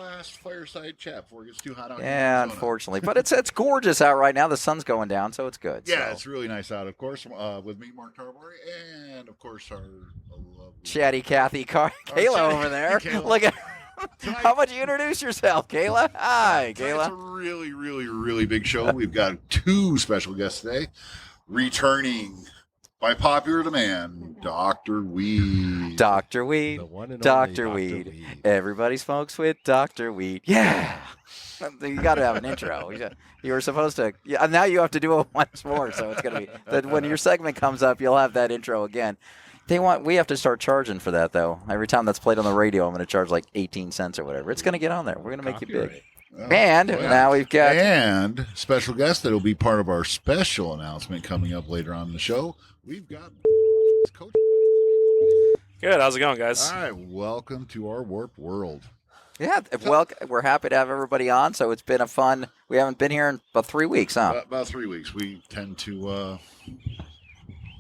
last fireside chat before it gets too hot out here. Yeah, unfortunately. But it's gorgeous out right now. The sun's going down, so it's good. Yeah, so. it's really nice out, of course, with me, Mark Tarbori, and, of course, our lovely... Chatty Kathy Kayla over there. Kayla. Look at how about you introduce yourself, Kayla? Hi, Kayla. It's a really, really, really big show. We've got 2 special guests today. Returning by popular demand, Dr. Weed. Dr. Weed. The one and Dr. only Weed. Dr. Weed. Everybody smokes with Dr. Weed. Yeah. You got to have an intro. You were supposed to. Yeah, now you have to do it once more. So it's going to be that when your segment comes up, you'll have that intro again. We have to start charging for that, though. Every time that's played on the radio, I'm going to charge like 18 cents or whatever. It's going to get on there. We're going to make you big. And now we've got... And special guest that will be part of our special announcement coming up later on in the show. We've got Coach. Good. How's it going, guys? All right. Welcome to our Warped World. Yeah, well, we're happy to have everybody on, so it's been a fun... We haven't been here in about 3 weeks, huh? About 3 weeks. We tend to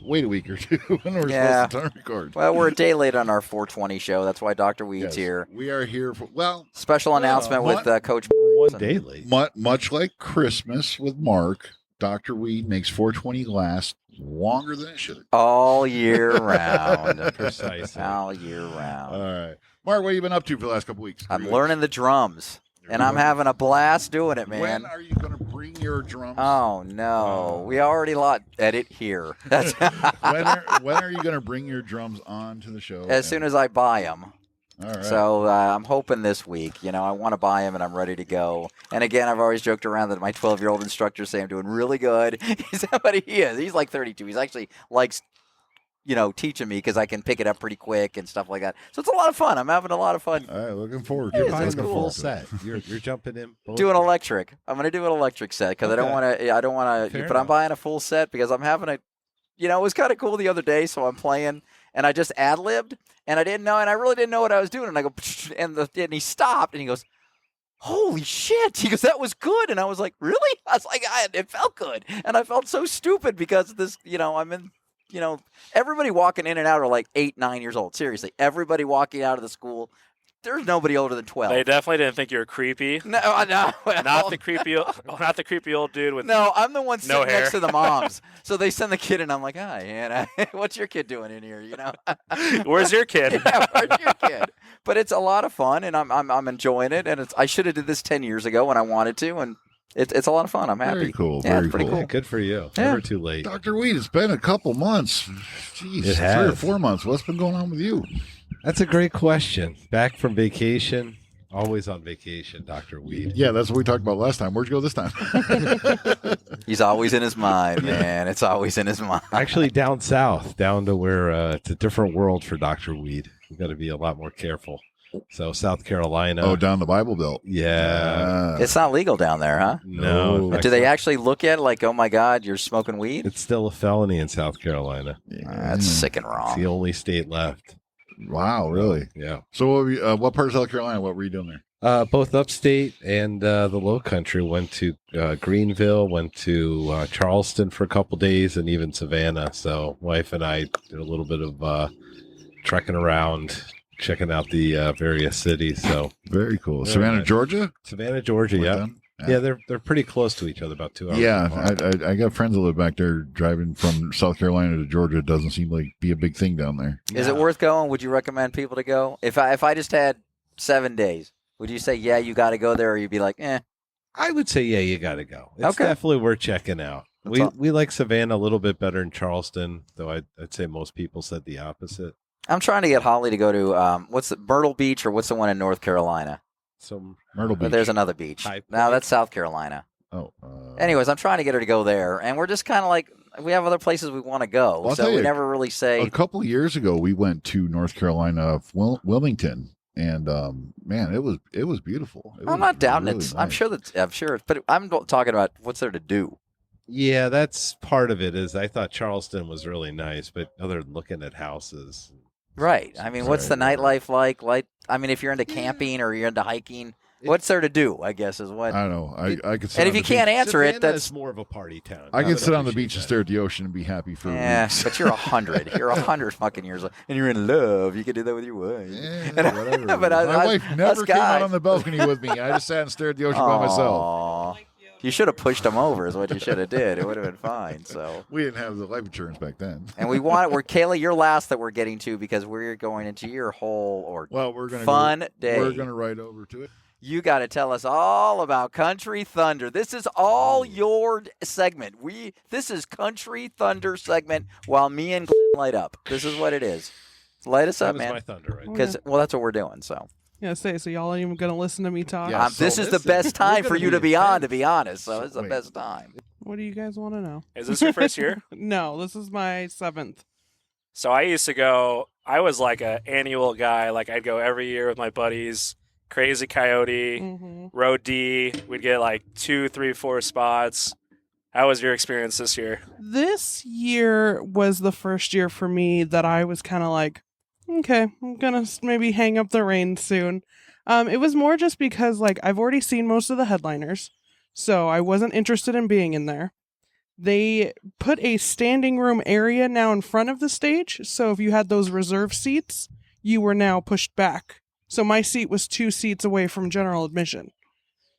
wait a week or two when we're supposed to record. Well, we're a day late on our 420 show. That's why Dr. Weed's here. We are here for, special announcement with Coach. One day late. Much like Christmas with Mark, Dr. Weed makes 420 last longer than it should. All year round. Precisely. All year round. All right. Mark, what have you been up to for the last couple weeks? I'm learning the drums, and I'm having a blast doing it, man. When are you going to bring your drums? Oh, no. We already edit here. That's when are you going to bring your drums on to the show? As soon as I buy them. All right. So I'm hoping this week. I want to buy them, and I'm ready to go. And again, I've always joked around that my 12-year-old instructors say I'm doing really good. He's somebody he is. He's like 32. He's actually likes, teaching me because I can pick it up pretty quick and stuff like that. So it's a lot of fun. I'm having a lot of fun. All right, looking forward. You're It is, buying it's the cool. full set. You're jumping in. Do an electric. I'm going to do an electric set because Okay. I don't want to. Fair But I'm enough. buying a full set because I'm having a. It was kind of cool the other day. So I'm playing and I just ad-libbed and I didn't know, and I really didn't know what I was doing. And I go, and he stopped and he goes, "Holy shit!" He goes, "That was good." And I was like, "Really?" I was like, "It felt good," and I felt so stupid because this. I'm in. Everybody walking in and out are like 8, 9 years old. Seriously, everybody walking out of the school. There's nobody older than 12. They definitely didn't think you were creepy. No. Not the creepy old dude with No, I'm the one sitting no hair. next to the moms. So they send the kid, and I'm like, "Hi, Anna, what's your kid doing in here?" Where's your kid? Yeah, where's your kid? But it's a lot of fun, and I'm enjoying it. And I should have did this 10 years ago when I wanted to, and it's a lot of fun. I'm happy. Very cool. Yeah, Very it's pretty cool. cool. Good for you. Yeah. Never too late. Dr. Weed, it's been a couple months. Jeez, It 3 or has. 4 months. What's been going on with you? That's a great question. Back from vacation. Always on vacation, Dr. Weed. Yeah, that's what we talked about last time. Where'd you go this time? He's always in his mind, man. It's always in his mind. Actually, down south, down to where it's a different world for Dr. Weed. We've got to be a lot more careful. So, South Carolina. Oh, down the Bible Belt. Yeah. It's not legal down there, huh? No. Do they actually look at it like, "Oh my God, you're smoking weed"? It's still a felony in South Carolina. That's sick and It's wrong. the only state left. Wow, really? Yeah. So what part of South Carolina, what were you doing there? Both upstate and the low country. Went to Greenville, went to Charleston for a couple days, and even Savannah. So wife and I did a little bit of trekking around, checking out the various cities. So Very cool. Very Savannah, nice. Georgia? Savannah, Georgia, Went yeah. down? Yeah, they're pretty close to each other, about 2 hours. Yeah, apart. I got friends that live back there. Driving from South Carolina to Georgia, it doesn't seem like be a big thing down there. Is it worth going? Would you recommend people to go? If I just had 7 days, would you say, yeah, you got to go there, or you'd be like, eh? I would say, yeah, you got to go. It's Okay. definitely worth checking out. That's all. We like Savannah a little bit better than Charleston, though I'd say most people said the opposite. I'm trying to get Holly to go to what's the Myrtle Beach, or what's the one in North Carolina? So Myrtle Beach. But there's another beach. High No, Point. that's South Carolina. Oh. Anyways, I'm trying to get her to go there, and we're just kind of like, we have other places we want to go, Well, I'll so tell we you, never really say. A couple years ago, we went to North Carolina, Wilmington, and man, it was beautiful. It I'm was not doubting really it. nice. I'm sure, but I'm talking about what's there to do. yeah, that's part of it. Is I thought Charleston was really nice, but other than looking at houses, Right. I mean, what's the Right. nightlife like? Like, I mean, if you're into camping or you're into hiking, What's there to do? I guess is what. I don't know. I could. Sit And on if you the can't beach. answer it, Savannah that's is more of a party town. I I can would sit on the appreciate beach and that. stare at the ocean and be happy for yeah. weeks. But you're 100. You're 100 fucking years old, and you're in love. You can do that with your wife. Yeah, And- whatever. but My wife us never came out guys- on the balcony with me. I just sat and stared at the ocean by myself. Aw. You should have pushed him over. Is what you should have did. It would have been fine. So. We didn't have the life insurance back then. And we're Kayla, you're last that we're getting to because we're going into your whole Well, we're gonna fun day. We're gonna ride over to it. You got to tell us all about Country Thunder. This is all your segment. This is Country Thunder segment while me and Glenn light up. This is what it is. Light us That up, was man. my thunder right there. Because that's what we're doing. So Yeah, so y'all ain't even gonna listen to me talk. Yeah. this so is the listen, best time we're for gonna you be to be on. To intense. be honest, so So it's the wait. best time. What do you guys want to know? Is this your first year? No, this is my 7th. So I used to go. I was like an annual guy. Like I'd go every year with my buddies. Crazy Coyote, Mm-hmm. Road D. We'd get like 2, 3, 4 spots. How was your experience this year? This year was the first year for me that I was kind of like, okay, I'm gonna maybe hang up the reins soon. It was more just because like I've already seen most of the headliners, so I wasn't interested in being in there. They put a standing room area now in front of the stage, so if you had those reserve seats, you were now pushed back. So my seat was 2 seats away from general admission.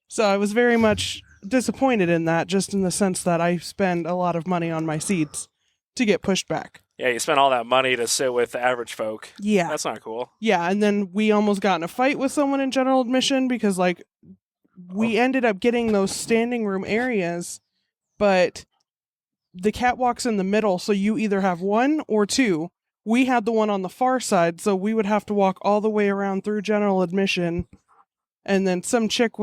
So I was very much disappointed in that, just in the sense that I spend a lot of money on my seats to get pushed back. Yeah, you spent all that money to sit with the average folk. Yeah. That's not cool. Yeah, and then we almost got in a fight with someone in general admission because like we ended up getting those standing room areas, but the catwalk's in the middle, so you either have 1 or 2. We had the one on the far side, so we would have to walk all the way around through general admission. And then some chick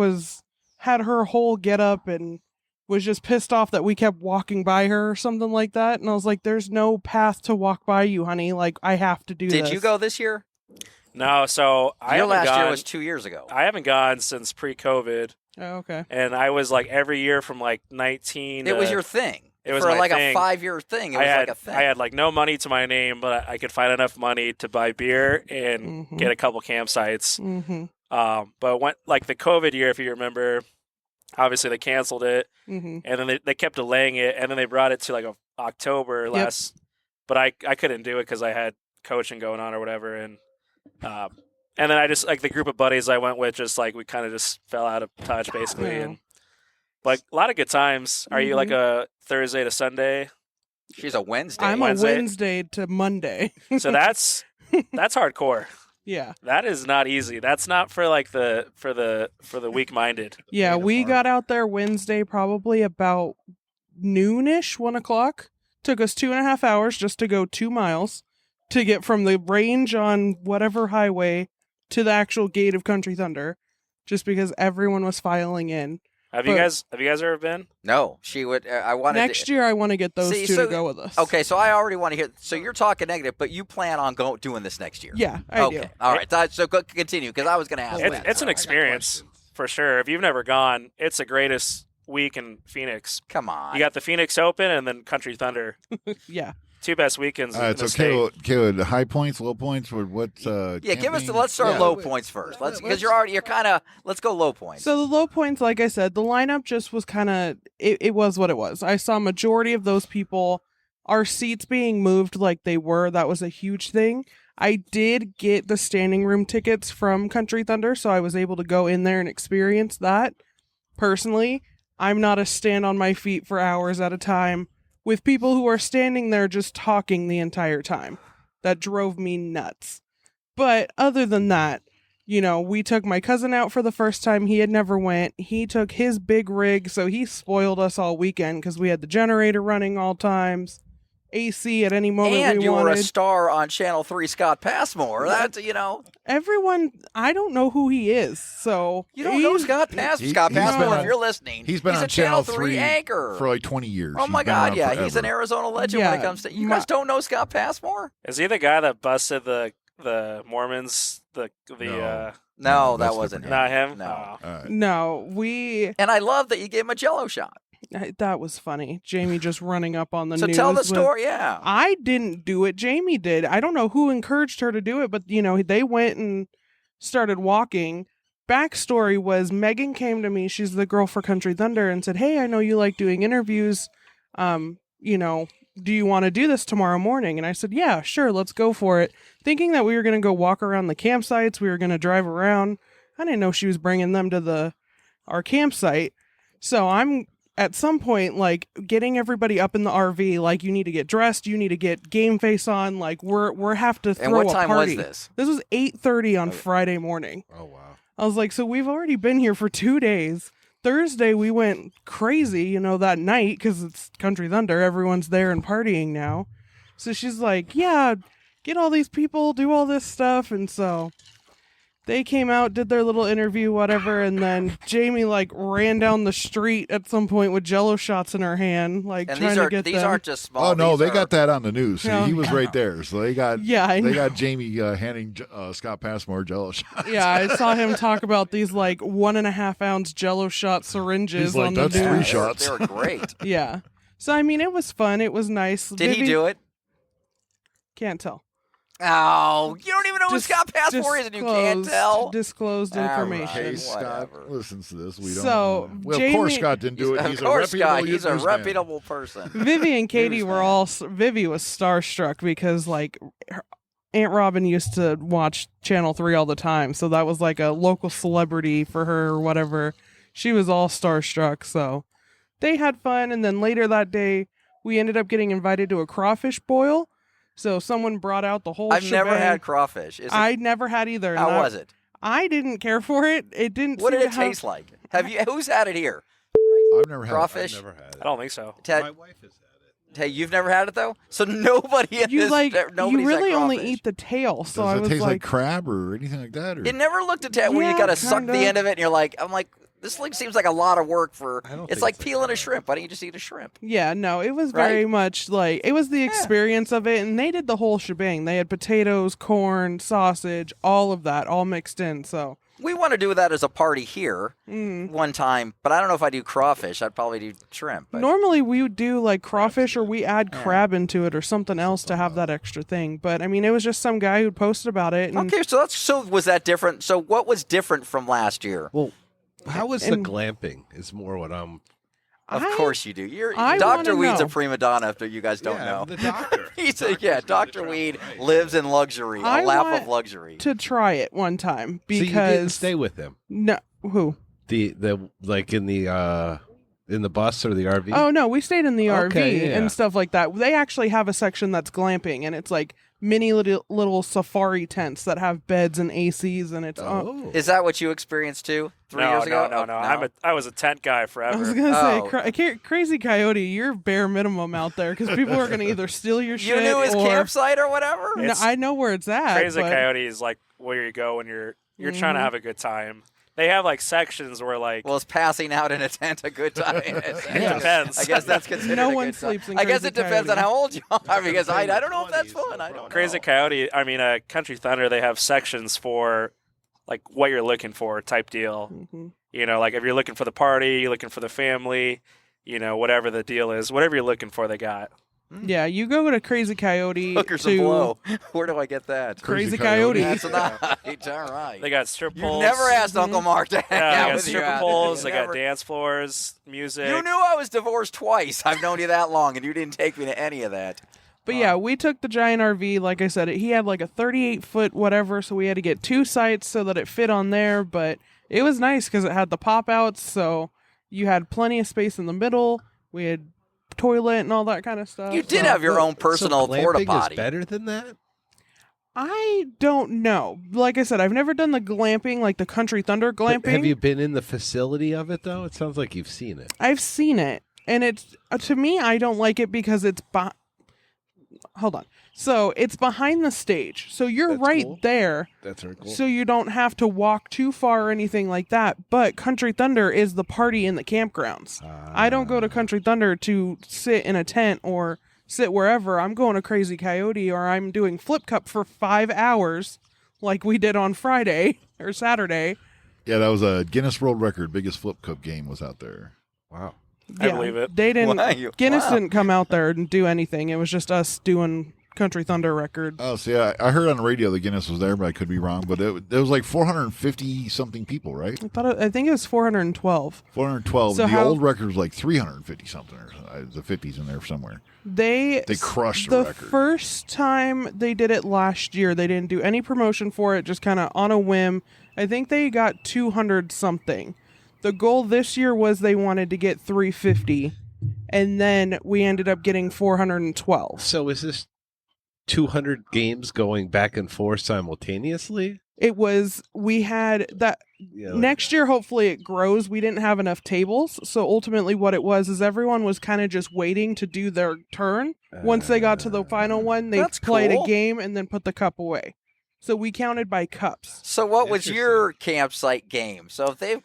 had her whole get up and was just pissed off that we kept walking by her or something like that. And I was like, there's no path to walk by you, honey. Like, I have to do this. Did you go this year? No, so I Your haven't last gone, year was 2 years ago. I haven't gone since pre-COVID, Oh, okay. and I was like every year from like 19. It was your thing. It was for my like thing. a 5-year thing. It was like a thing. I had like no money to my name, but I could find enough money to buy beer and Mhm. get a couple campsites. Mm-hmm. But when like the COVID year, if you remember, obviously they canceled it, Mm-hmm. and then they kept delaying it, and then they brought it to like October last. But I couldn't do it because I had coaching going on or whatever, and then I just like the group of buddies I went with, just like we kind of just fell out of touch basically, Yeah. and like a lot of good times. Are you like a Thursday to Sunday? She's a Wednesday. I'm Wednesday. a Wednesday to Monday. So that's hardcore. Yeah. That is not easy. That's not for like the weak minded. Yeah, Made it we hard. got out there Wednesday probably about noonish, 1 o'clock. Took us 2.5 hours just to go 2 miles to get from the range on whatever highway to the actual gate of Country Thunder, just because everyone was filing in. Have you But- guys ever been? No, she would. I wanted Next year, I want to get those See, two so- to go with us. Okay, so I already want to hear. So you're talking negative, but you plan on doing this next year. Yeah, I Okay. do. All right. So continue because I was going to ask that. It's an so. experience for sure. If you've never gone, it's the greatest week in Phoenix. Come on. You got the Phoenix Open and then Country Thunder. Yeah. 2 best weekends in So the state. Kayla, the high points, low points, or what? yeah, give us. camping? Let's start Yeah. low points first. Let's because you're kind of. Let's go low points. So the low points, like I said, the lineup just was kind of, it was what it was. I saw majority of those people, our seats being moved like they were. That was a huge thing. I did get the standing room tickets from Country Thunder, so I was able to go in there and experience that. Personally, I'm not a stand on my feet for hours at a time with people who are standing there just talking the entire time. That drove me nuts. But other than that, you know, we took my cousin out for the first time. He had never went. He took his big rig, so he spoiled us all weekend because we had the generator running all times, AC at any moment and we you wanted. were a star on Channel 3, Scott Passmore. That's Everyone, I don't know who he is, so you don't know he's- Scott Passmore. he- Scott he's been Passmore, on- if you're listening, He's been a on Channel Channel 3 anchor for like 20 years. Oh my He's been God, around yeah, he's an forever. Arizona legend when it Yeah, comes to. You guys don't know Scott Passmore? Is he the guy that busted the Mormons? No. No, that that's wasn't him. Not him. No. Oh. All right. No, we. And I love that you gave him a Jello shot. That was funny. Jamie just running up on the So news. tell the with- story. Yeah. I didn't do it. Jamie did. I don't know who encouraged her to do it, but you know, they went and started walking. backstory was Megan came to me. She's the girl for Country Thunder and said, "Hey, I know you like doing interviews. Do you want to do this tomorrow morning?" And I said, "Yeah, sure, let's go for it." Thinking that we were going to go walk around the campsites. We were going to drive around. I didn't know she was bringing them to our campsite. So I'm at some point like getting everybody up in the RV. Like, you need to get dressed. You need to get game face on. Like, we're have to throw And what time a party. was this? This was 8:30 on Friday morning. Oh, wow. I was like, so we've already been here for 2 days. Thursday, we went crazy, that night, because it's Country Thunder. Everyone's there and partying now. So she's like, yeah, get all these people, do all this stuff. And so they came out, did their little interview, whatever. And then Jamie, ran down the street at some point with Jello shots in her hand, And trying to get these them. aren't just small. Oh no, these they are- got that on the news. Yeah. He was right there, so they got I they know. got Jamie handing Scott Passmore Jello shots. Yeah, I saw him talk about these 1.5 ounce Jello shot syringes He's like, on the "That's news. three They were- shots." They were great. Yeah. So I mean, it was fun. It was nice. Did he do it? Can't tell. Oh, you don't even know who Scott Passmore is, and you can't tell. Disclosed All information. right. Case Scott Whatever. listens to this. We don't. So, well, of course Jamie- Scott didn't do it. Of He's a course, reputable Scott. He's a newsman. reputable person. Vivi and Katie were Newsman. Vivi was starstruck because her Aunt Robin used to watch Channel 3 all the time, so that was like a local celebrity for her or whatever. She was all starstruck, so they had fun. And then later that day, we ended up getting invited to a crawfish boil. So someone brought out the whole I've never shebang. had crawfish. Is it, I never had either. and how was it? I didn't care for it. It didn't. What seem did to it have- taste like? Have you? Who's had it here? I've never had Crawfish? I've never had it. I don't think so. Ted, My wife has had it. hey, you've never had it though. So nobody in You this. Nobody's you really had only crawfish. eat the tail. So Does I it was taste like like, crab or anything like that? Or? It never looked at where you Yeah, gotta suck the kinda. end of it, and you're like, I'm like, this thing seems like a lot of work for. I don't It's think like it's a peeling a crab. shrimp. Why don't you just eat a shrimp? yeah, no, it was Right? very much like it was the experience of it, and they did the whole shebang. They had potatoes, corn, sausage, all of that, all mixed in. So We want to do that as a party here one time, but I don't know if I do crawfish. I'd probably do shrimp. But normally we would do like crawfish, or we add crab into it, or something else to have that extra thing. But I mean, it was just some guy who posted about it. And okay, so was that different? So what was different from last year? Well, how was the And- glamping? Is more what I'm. Of I- course you do. I Dr. wanna Weed's a know. prima donna. If you guys don't know, the doctor. he's Doctor's Dr. gonna Weed travel, right. lives in luxury, I a lap want of luxury. to try it one time So you didn't because stay with him. no, who? The like in the bus or the RV. Oh no, we stayed in the Okay, RV yeah. and stuff like that. They actually have a section that's glamping, and it's like mini little safari tents that have beds and ACs, and it's. Oh. Is that what you experienced too 3 No, years ago? no. I was a tent guy I was forever. gonna Oh. say, Crazy Coyote, you're bare minimum out there because people are gonna either steal your You shit knew his or campsite or whatever? No, It's- I know where it's at. Crazy but Coyote is like where you go when you're trying to have a good time. They have like sections where like Well, is passing out in a tent a good time? it depends. I guess that's considered No a one good time. sleeps in I guess Crazy it depends on Coyote. how old you are because I don't know if that's fun. I don't Crazy know. Coyote, I mean, Country Thunder, they have sections for like what you're looking for type deal. Mhm. You know, like if you're looking for the party, you're looking for the family, you know, whatever the deal is, whatever you're looking for, they got. Yeah, you go to Crazy Coyote Hookers to and blow. Where do I get that? Crazy Crazy Coyote. Coyote. That's right. All right. They got strip You poles. never asked Uncle Mark to hang Yeah, out they got with you. stripper huh? poles. You They got never- dance floors, music. You knew I was divorced twice. I've known you that long, and you didn't take me to any of that. But yeah, we took the giant RV. Like I said, he had like a 38-foot whatever, so we had to get 2 sites so that it fit on there. But it was nice because it had the pop-outs, so you had plenty of space in the middle. We had toilet and all that kind of stuff. You did so- have your own personal so glamping porta is potty. better than that? I don't know. Like I said, I've never done the glamping, like the Country Thunder But glamping. have you been in the facility of it though? It sounds like you've seen it. I've seen it, and it's to me, I don't like it because it's hold on. So it's behind the stage, so you're That's right cool. there. That's very cool. So you don't have to walk too far or anything like that. But Country Thunder is the party in the campgrounds. I don't go to Country Thunder to sit in a tent or sit wherever. I'm going to Crazy Coyote or I'm doing Flip Cup for 5 hours like we did on Friday or Saturday. Yeah, that was a Guinness World Record. Biggest flip cup game was out there. Wow. I believe it. They didn't. Wow. Guinness Wow. didn't come out there and do anything. It was just us doing Country Thunder record. Oh, see, I heard on the radio that Guinness was there, but I could be wrong. But it was like 450 something people, right? I think it was 412. 412. So The old record was like 350 something, or the 50s in there somewhere. They crushed the record. First time they did it last year, they didn't do any promotion for it, just kind of on a whim. I think they got 200 something. The goal this year was they wanted to get 350, and then we ended up getting 412. So is this 200 games going back and forth simultaneously? It was, we had that next year, hopefully it grows. We didn't have enough tables. So ultimately what it was is everyone was kind of just waiting to do their turn. Once they got to the final one, they played a game and then put the cup away. So we counted by cups. So what was your campsite game? So if they,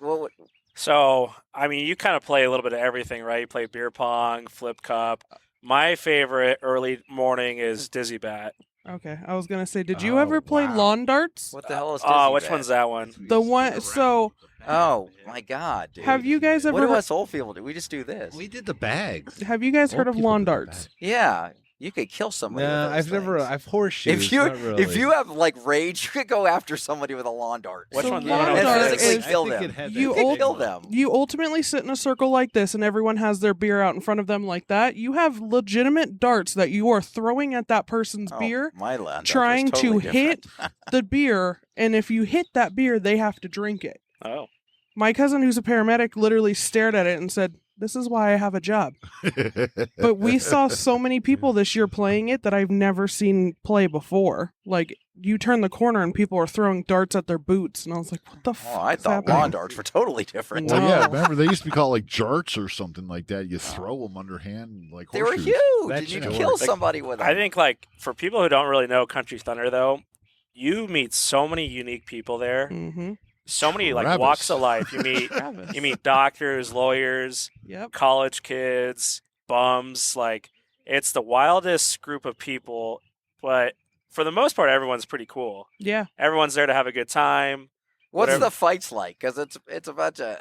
So, I mean, you kind of play a little bit of everything, right? You play beer pong, flip cup. My favorite early morning is Dizzy Bat. Okay, I was gonna say, did you ever play lawn darts? what the hell is Oh, which Disney one's that one? The one. So Bet? Oh my God, dude! have you guys What ever? do us old people do? We just do this. We did the bags. Have you guys heard Old of people lawn do the darts? Yeah, you could kill somebody. No, with those things. I've horseshoes. If you not really. if you have like rage, you could go after somebody with a lawn dart. Which So one? lawn And dart physically is- kill I think them. it had You that You old- big kill one. them. You ultimately sit in a circle like this, and everyone has their beer out in front of them like that. You have legitimate darts that you are throwing at that person's Oh, beer, my lawn dart trying was totally to hit different. the beer, and if you hit that beer, they have to drink it. Oh. My cousin, who's a paramedic, literally stared at it and said, "This is why I have a job." But we saw so many people this year playing it that I've never seen play before. Like, you turn the corner and people are throwing darts at their boots, and I was like, "What the fuck?" Oh, I is thought happening? lawn darts were totally different. No. Well, yeah, remember they used to be called like jarts or something like that. You throw them underhand like They were horseshoes. huge, That and you shit kill works. somebody with them. I think, like, for people who don't really know Country Thunder, though, you meet so many unique people there. Mm-hmm. So many, like, Travis. walks of life. You meet doctors, lawyers, Yep. college kids, bums. Like, it's the wildest group of people, but for the most part, everyone's pretty cool. Yeah. Everyone's there to have a good time. What's whatever. the fights like? Because it's a bunch of.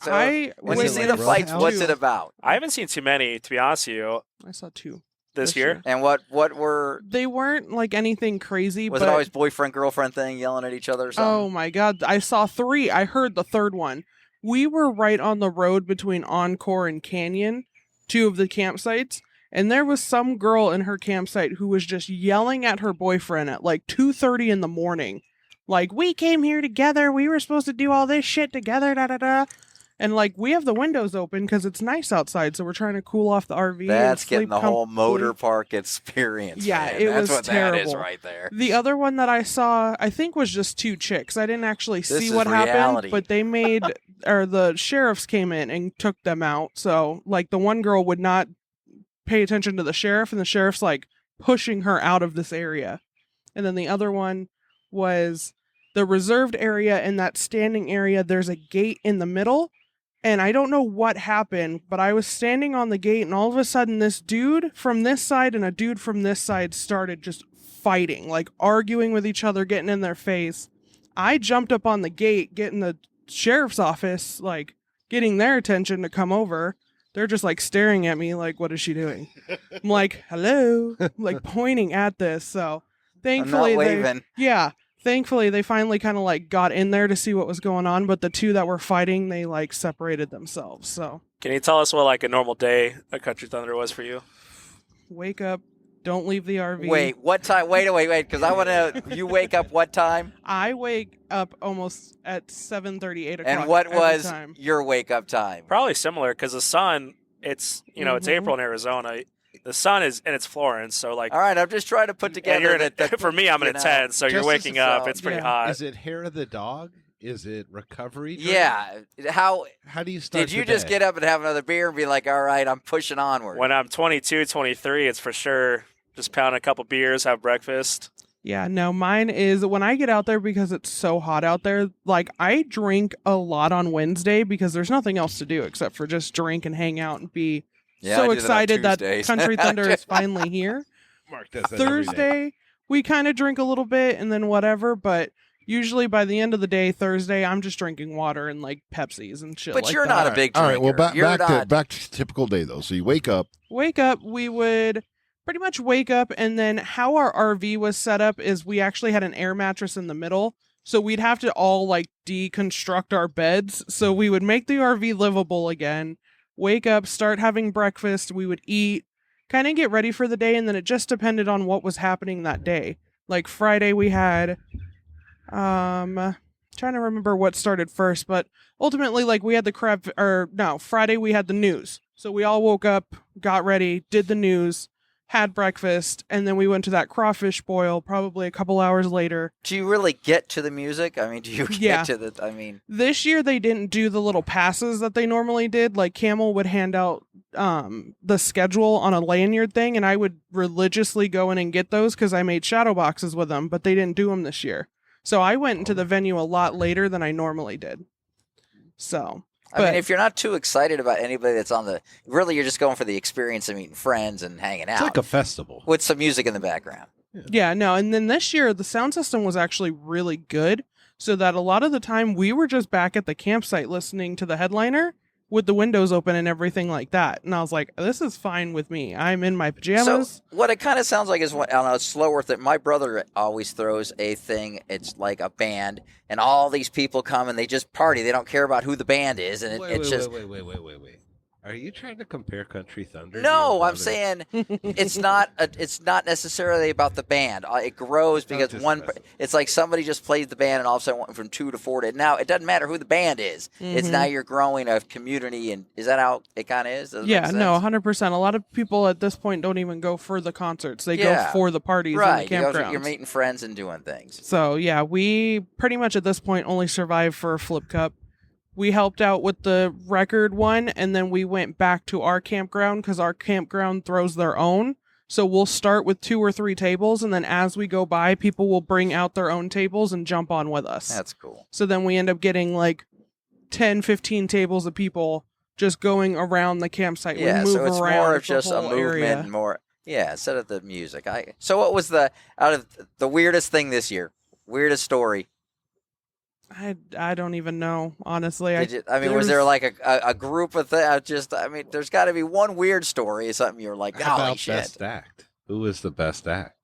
So I when Was you it see like the row fights, house? what's it about? I haven't seen too many, to be honest with you, I saw two. this This year. year. And what were They weren't like anything crazy. was but it always boyfriend girlfriend thing, yelling at each other or Oh something? my God. I saw three. I heard the third one. We were right on the road between Encore and Canyon, two of the campsites. And there was some girl in her campsite who was just yelling at her boyfriend at like 2:30 in the morning. Like, "We came here together. We were supposed to do all this shit together. Da da da." And like, we have the windows open because it's nice outside, so we're trying to cool off the RV. That's and getting sleep the whole motor comfortably. park experience. Yeah, man. it That's was what that is terrible. right there. The other one that I saw, I think, was just two chicks. I didn't actually This see is what reality. happened, but they made, or the sheriffs came in and took them out. So, like, the one girl would not pay attention to the sheriff, and the sheriff's like pushing her out of this area. And then the other one was the reserved area, and that standing area, there's a gate in the middle. And I don't know what happened, but I was standing on the gate, and all of a sudden, this dude from this side and a dude from this side started just fighting, like arguing with each other, getting in their face. I jumped up on the gate, getting the sheriff's office, like getting their attention to come over. They're just like staring at me, like, "What is she doing?" I'm like, "Hello," I'm, like pointing at this. So thankfully, I'm not waving. Thankfully, they finally kind of like got in there to see what was going on, but the two that were fighting, they like separated themselves. So Can you tell us what, like, a normal day at Country Thunder was for you? wake up, don't leave the RV. Wait, what time? Wait, because I want to. You wake up what time? I wake up almost at 7:30, 8 o'clock. And what every was time. your wake up time? Probably similar, because the sun, it's, it's Mhm. April in Arizona. The sun is, and it's Florence, so, like, All right, I'm just trying to put and together you're in that. for me, I'm in you a know. 10, so you're Just waking as- up. so, It's pretty yeah. hot. Is it hair of the dog? Is it recovery? drink? Yeah. How How do you start? did you your just day? get up and have another beer and be like, "All right, I'm pushing onward"? When I'm 22, 23, it's for sure just pound a couple beers, have breakfast. Yeah, no, mine is when I get out there because it's so hot out there. Like, I drink a lot on Wednesday because there's nothing else to do except for just drink and hang out and be Yeah, I so do that on excited that Tuesdays. Country Thunder is finally here. Mark does that every day. Thursday, we kind of drink a little bit and then whatever, but usually by the end of the day, Thursday, I'm just drinking water and like Pepsis and shit. But like you're that. not a big All drinker. right, well, You're back not. to typical day though. So you wake up. Wake up, we would pretty much wake up, and then how our RV was set up is we actually had an air mattress in the middle. So we'd have to all like deconstruct our beds. So we would make the RV livable again, wake up, start having breakfast. We would eat, kind of get ready for the day. And then it just depended on what was happening that day. Like Friday we had, trying to remember what started first, but ultimately like we had Friday we had the news. So we all woke up, got ready, did the news, had breakfast, and then we went to that crawfish boil probably a couple hours later. Do you really get to the music? I mean, do you get to the? I mean, this year they didn't do the little passes that they normally did. Like Camel would hand out the schedule on a lanyard thing, and I would religiously go in and get those because I made shadow boxes with them, but they didn't do them this year. So I went into the venue a lot later than I normally did. So. I mean, if you're not too excited about anybody that's on the, really, you're just going for the experience of meeting friends and hanging out. It's like a festival with some music in the background. Yeah, no. And then this year, the sound system was actually really good, so that a lot of the time we were just back at the campsite listening to the headliner with the windows open and everything like that. And I was like, this is fine with me. I'm in my pajamas. So what it kind of sounds like is, I don't know, it's slow worth it. My brother always throws a thing. It's like a band, and all these people come and they just party. They don't care about who the band is, and wait. Wait. Are you trying to compare Country Thunder? No, I'm saying it's not necessarily about the band. It grows because it's like somebody just played the band and all of a sudden went from 2 to 4 to now. It doesn't matter who the band is. Mm-hmm. It's now you're growing a community, and is that how it kind of is? Yeah, no, 100%. A lot of people at this point don't even go for the concerts. They go for the parties and the campgrounds. You're meeting friends and doing things. So yeah, we pretty much at this point only survived for a Flip Cup. We helped out with the record one, and then we went back to our campground because our campground throws their own. So we'll start with 2 or 3 tables, and then as we go by, people will bring out their own tables and jump on with us. That's cool. So then we end up getting like 10, 15 tables of people just going around the campsite. Yeah, we move so it's around more of just a movement area. and more. Yeah, instead of the music. So what was out of the weirdest thing this year? Weirdest story? I don't even know, honestly. Was there like a group of things? There's got to be one weird story, something you're like, how holy about shit. Best act? Who was the best act?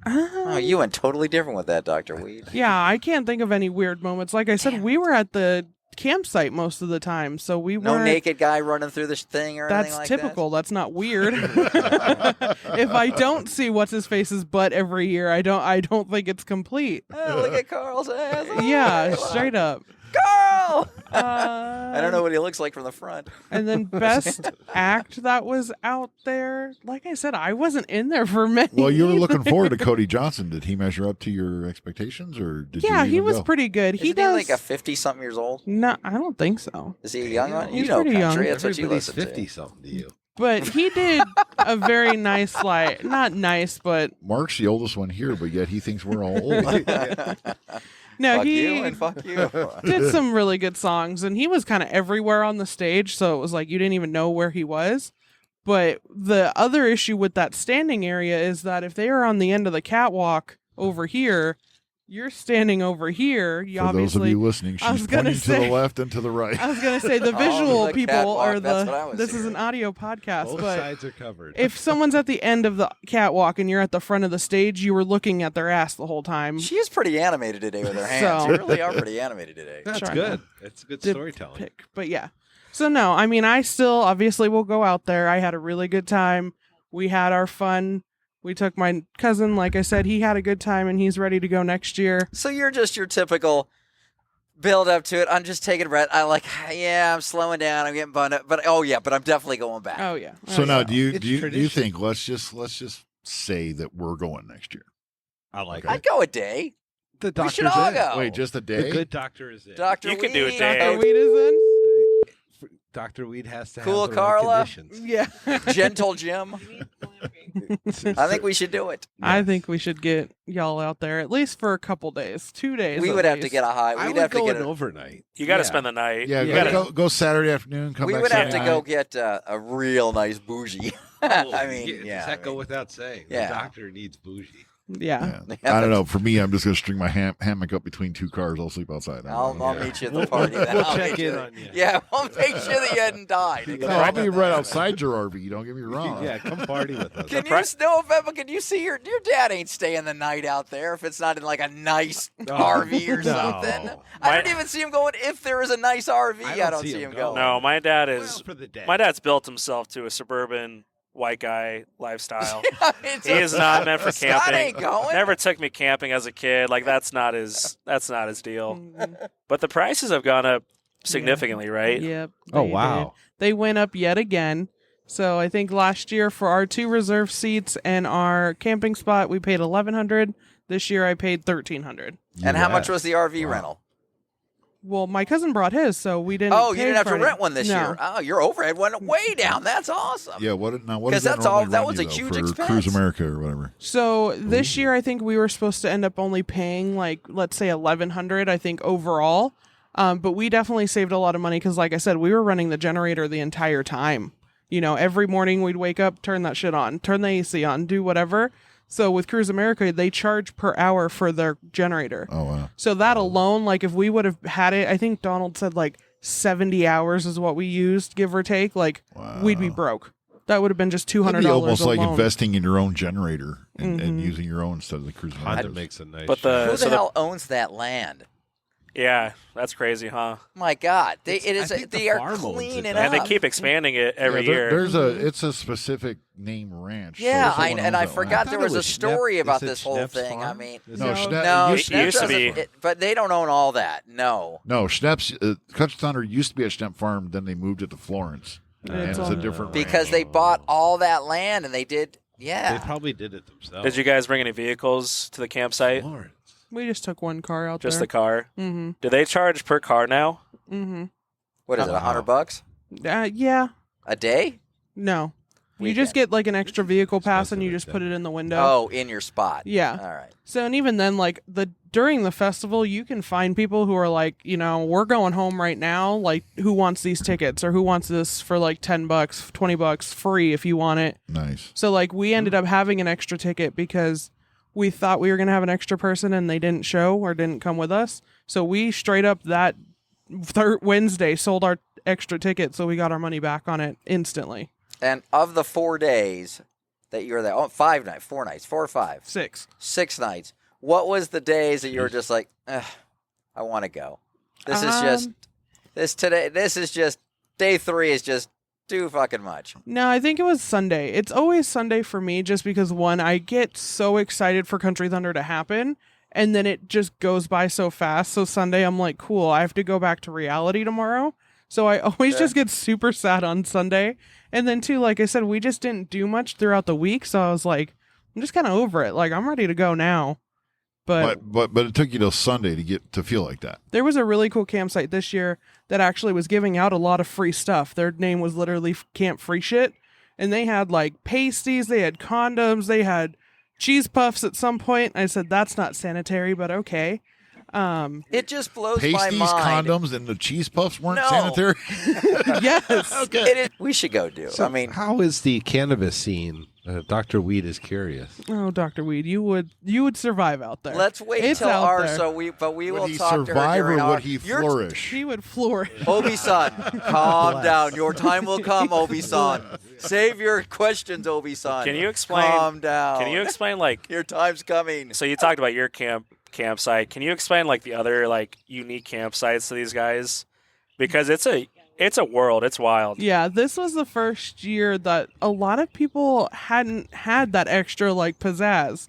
Oh, you went totally different with that, Dr. Weed. Yeah, I can't think of any weird moments. Like I said, we were at the campsite most of the time, so we no weren't... naked guy running through this thing or anything like That's typical. That's not weird. If I don't see what's his face's butt every year, I don't think it's complete. Oh, look at Carl's ass. Oh, yeah, straight up. Carl! I don't know what he looks like from the front. And then best act that was out there, like I said, I wasn't in there for many. Well, you were looking forward to Cody Johnson. Did he measure up to your expectations, or did you? Yeah, even he was go? pretty good. Isn't he like a 50-something years old? No, I don't think so. Is he a young one? He's you know pretty country. young. That's what you Everybody's listen 50 something to you. But he did a very nice, like, not nice, but Mark's the oldest one here, but yet he thinks we're all old. no, fuck he you and fuck you. did some really good songs, and he was kind of everywhere on the stage, so it was like you didn't even know where he was. But the other issue with that standing area is that if they are on the end of the catwalk over here, you're standing over here. You For those of obviously, you listening, I was she's gonna pointing to say- the left and to the right. I was gonna say the visual the people catwalk, are that's what I was this is hearing. an audio podcast, Both but sides are covered. if someone's at the end of the catwalk and you're at the front of the stage, you were looking at their ass the whole time. She is pretty animated today with her hands. So- You really are pretty animated today. That's Trying good. to It's good dip storytelling. pick. But yeah. So no, I mean, I still obviously will go out there. I had a really good time. We had our fun. We took my cousin, like I said, he had a good time and he's ready to go next year. So you're just your typical build up to it. I'm just taking a breath. I'm slowing down. I'm getting bummed up. But I'm definitely going back. Oh yeah. So Oh, now, yeah. do you tradition. think let's just say that we're going next year? I like Okay. I'd go a day. The We doctor's should all in. go. Wait, just a The day? good doctor is in. Dr. You can do a Weed. day. Dr. Weed is in? Dr. Weed has to Cool have the Carla? right conditions. Yeah. Gentle Jim. I think we should do it. I think we should get y'all out there at least for a couple days. 2 days. We at would have to least. get a high. I We'd would have to go get an a, overnight. You got to Yeah. spend the night. Yeah, you go Saturday afternoon. Come we back would have Sunday to go night. get a real nice bougie. I mean, yeah. Does that go without saying? Yeah. The doctor needs bougie. Yeah. Yeah. I don't know. For me, I'm just gonna string my hammock up between two cars. I'll sleep outside. I'll meet you at the party. Then. We'll I'll check meet in you. on you. Yeah, we'll make sure that you hadn't died. No, I'll be right outside your RV. Don't get me wrong. Yeah, come party with us. Can you no, Peppa, can you see your dad ain't staying the night out there if it's not in like a nice RV or No. something? I don't even see him going if there is a nice RV. I don't see him go. going. No, my dad Well, is. for the day. My dad's built himself to a suburban white guy lifestyle. I mean, He is not meant for Scott camping. ain't going. Never took me camping as a kid. Like that's not his deal. Mhm. But the prices have gone up significantly, right? Yep. Oh, they wow. did. They went up yet again. So I think last year for our 2 reserve seats and our camping spot, we paid $1,100. This year I paid $1,300. And how much was the RV rental? Well, my cousin brought his, so we didn't. Oh, you pay didn't have to for it. rent one this No. year. Oh, your overhead went way down. That's awesome. Yeah. What 'Cause does that that's all- normally that run was you, a though, huge for expense. Cruise America or whatever? So this year, I think we were supposed to end up only paying like, let's say, $1,100. I think overall, but we definitely saved a lot of money because, like I said, we were running the generator the entire time. You know, every morning we'd wake up, turn that shit on, turn the AC on, do whatever. So with Cruise America, they charge per hour for their generator. Oh wow. So that alone, like if we would have had it, I think Donald said like 70 hours is what we used, give or take. Like we'd be broke. That would have been just $200 That'd be almost alone. like investing in your own generator and Mhm. using your own instead of the Cruise America. Honda makes a nice. But the- Who the so the- hell owns that land? Yeah, that's crazy, huh? My God, they I think they the are farm owns it, cleaning though. it And they up. keep expanding it every Yeah, year. There's it's a specific name ranch. so Yeah, someone and owns I that forgot land. there I was thought a it was story Schnepp- about is it this whole Schnepp's thing. I farm? mean, No, No, Schnepp, no, it used Schnepp to be. doesn't- but they don't own all that. No. No, Schnepp's Country Thunder used to be at Schnepp Farm, then they moved it to Florence. And It's it's all- a different Because ranch. they bought all that land and they did, They yeah. probably did it themselves. Did you guys bring any vehicles to the campsite? Lawrence. We just took one car out Just there. the car? Mm-hmm. Do they charge per car now? Mm-hmm. What is it, $100 Yeah. a day? No. You Weekend. just get like an extra vehicle pass and you Expensive just put it in the window. Oh, in your spot. Yeah. All right. So and even then, like during the festival, you can find people who are like, you know, we're going home right now. Like, who wants these tickets or who wants this for like $10, $20 free if you want it. Nice. So like we ended up having an extra ticket because we thought we were gonna have an extra person and they didn't show or didn't come with us. So we straight up that Wednesday sold our extra ticket, so we got our money back on it instantly. And of the 4 days that you were there, 5 nights, 4 nights, 4 or 5, 6. 6 nights, what was the days that you were just like, I want to go? This is just, this is just, day 3 is just too fucking much. No, I think it was Sunday. It's always Sunday for me just because, one, I get so excited for Country Thunder to happen, and then it just goes by so fast. So Sunday, I'm like, cool, I have to go back to reality tomorrow. So I always Sure. just get super sad on Sunday. And then, too, like I said, we just didn't do much throughout the week. So I was like, I'm just kind of over it. Like, I'm ready to go now. But But it took you till Sunday to get to feel like that. there was a really cool campsite this year that actually was giving out a lot of free stuff. Their name was literally Camp Free Shit. And they had like pasties, they had condoms, they had cheese puffs at some point. I said, that's not sanitary, but okay. It just blows Pasties, my mind. condoms, and the cheese puffs weren't No. sanitary. Yes. Okay. It is, we should go do. So I mean, how is the cannabis scene? Dr. Weed is curious. Oh, Dr. Weed, you would survive out there. let's wait It's till out our there. we Would will he talk to her survive or during our. would he Your- flourish? He would flourish. Obi-San, calm down. Your time will come, Obi-San. Save your questions, Obi-San. Can you explain? Calm down. Can you explain like? Your time's coming. So you talked about your campsite. Can you explain like the other like unique campsites to these guys? Because it's a world. It's wild. Yeah, this was the first year that a lot of people hadn't had that extra like pizzazz.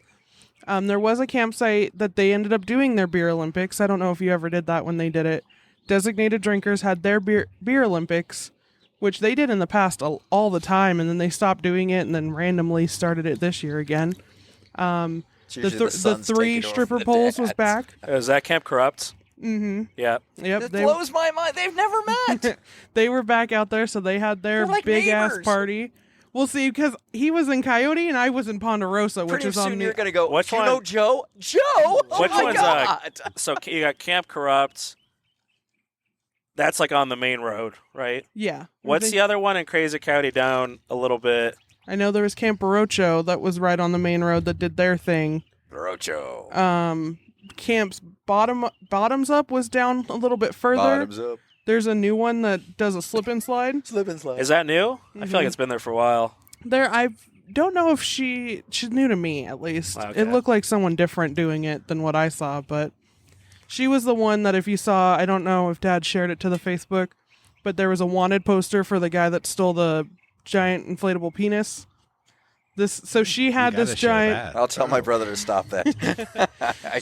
There was a campsite that they ended up doing their beer Olympics. I don't know if you ever did that when they did it. Designated drinkers had their beer Olympics, which they did in the past all the time, and then they stopped doing it and then randomly started it this year again. It's The, usually the son's 3 taking over stripper the poles was dads. back. Is that Camp Corrupt? Mm-hmm. Yeah. Yep. It blows my mind. They've never met. They were back out there, so they had their They're like big ass neighbors. party. We'll see, because he was in Coyote and I was in Ponderosa, which Pretty is soon on you're the. gonna go. Which "Do you one- know Joe? Joe. Oh Which my one's, God. So you got Camp Corrupt. That's like on the main road, right? Yeah. What's the other one in Crazy County down a little bit? I know there was Camp Barocho that was right on the main road that did their thing. Rocho. Camps bottoms up was down a little bit further. Bottoms up. There's a new one that does a slip and slide. Slip and slide. Is that new? I feel like it's been there for a while. I don't know if she's new to me, at least. Okay. It looked like someone different doing it than what I saw, but she was the one that if you saw, I don't know if Dad shared it to the Facebook, but there was a wanted poster for the guy that stole the giant inflatable penis. So she had this giant. I'll tell my brother to stop that.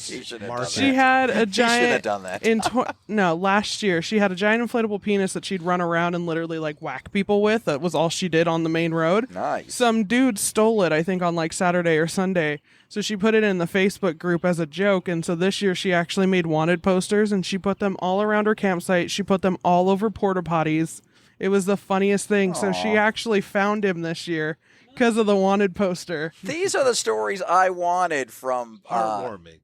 He should have done that. She had a He should have giant. done that. Last year she had a giant inflatable penis that she'd run around and literally like whack people with. That was all she did on the main road. Nice. Some dude stole it, I think, on like Saturday or Sunday. So she put it in the Facebook group as a joke. And so this year she actually made wanted posters and she put them all around her campsite. She put them all over porta potties. It was the funniest thing. So she actually found him this year because of the wanted poster. These are the stories I wanted from Heartwarming.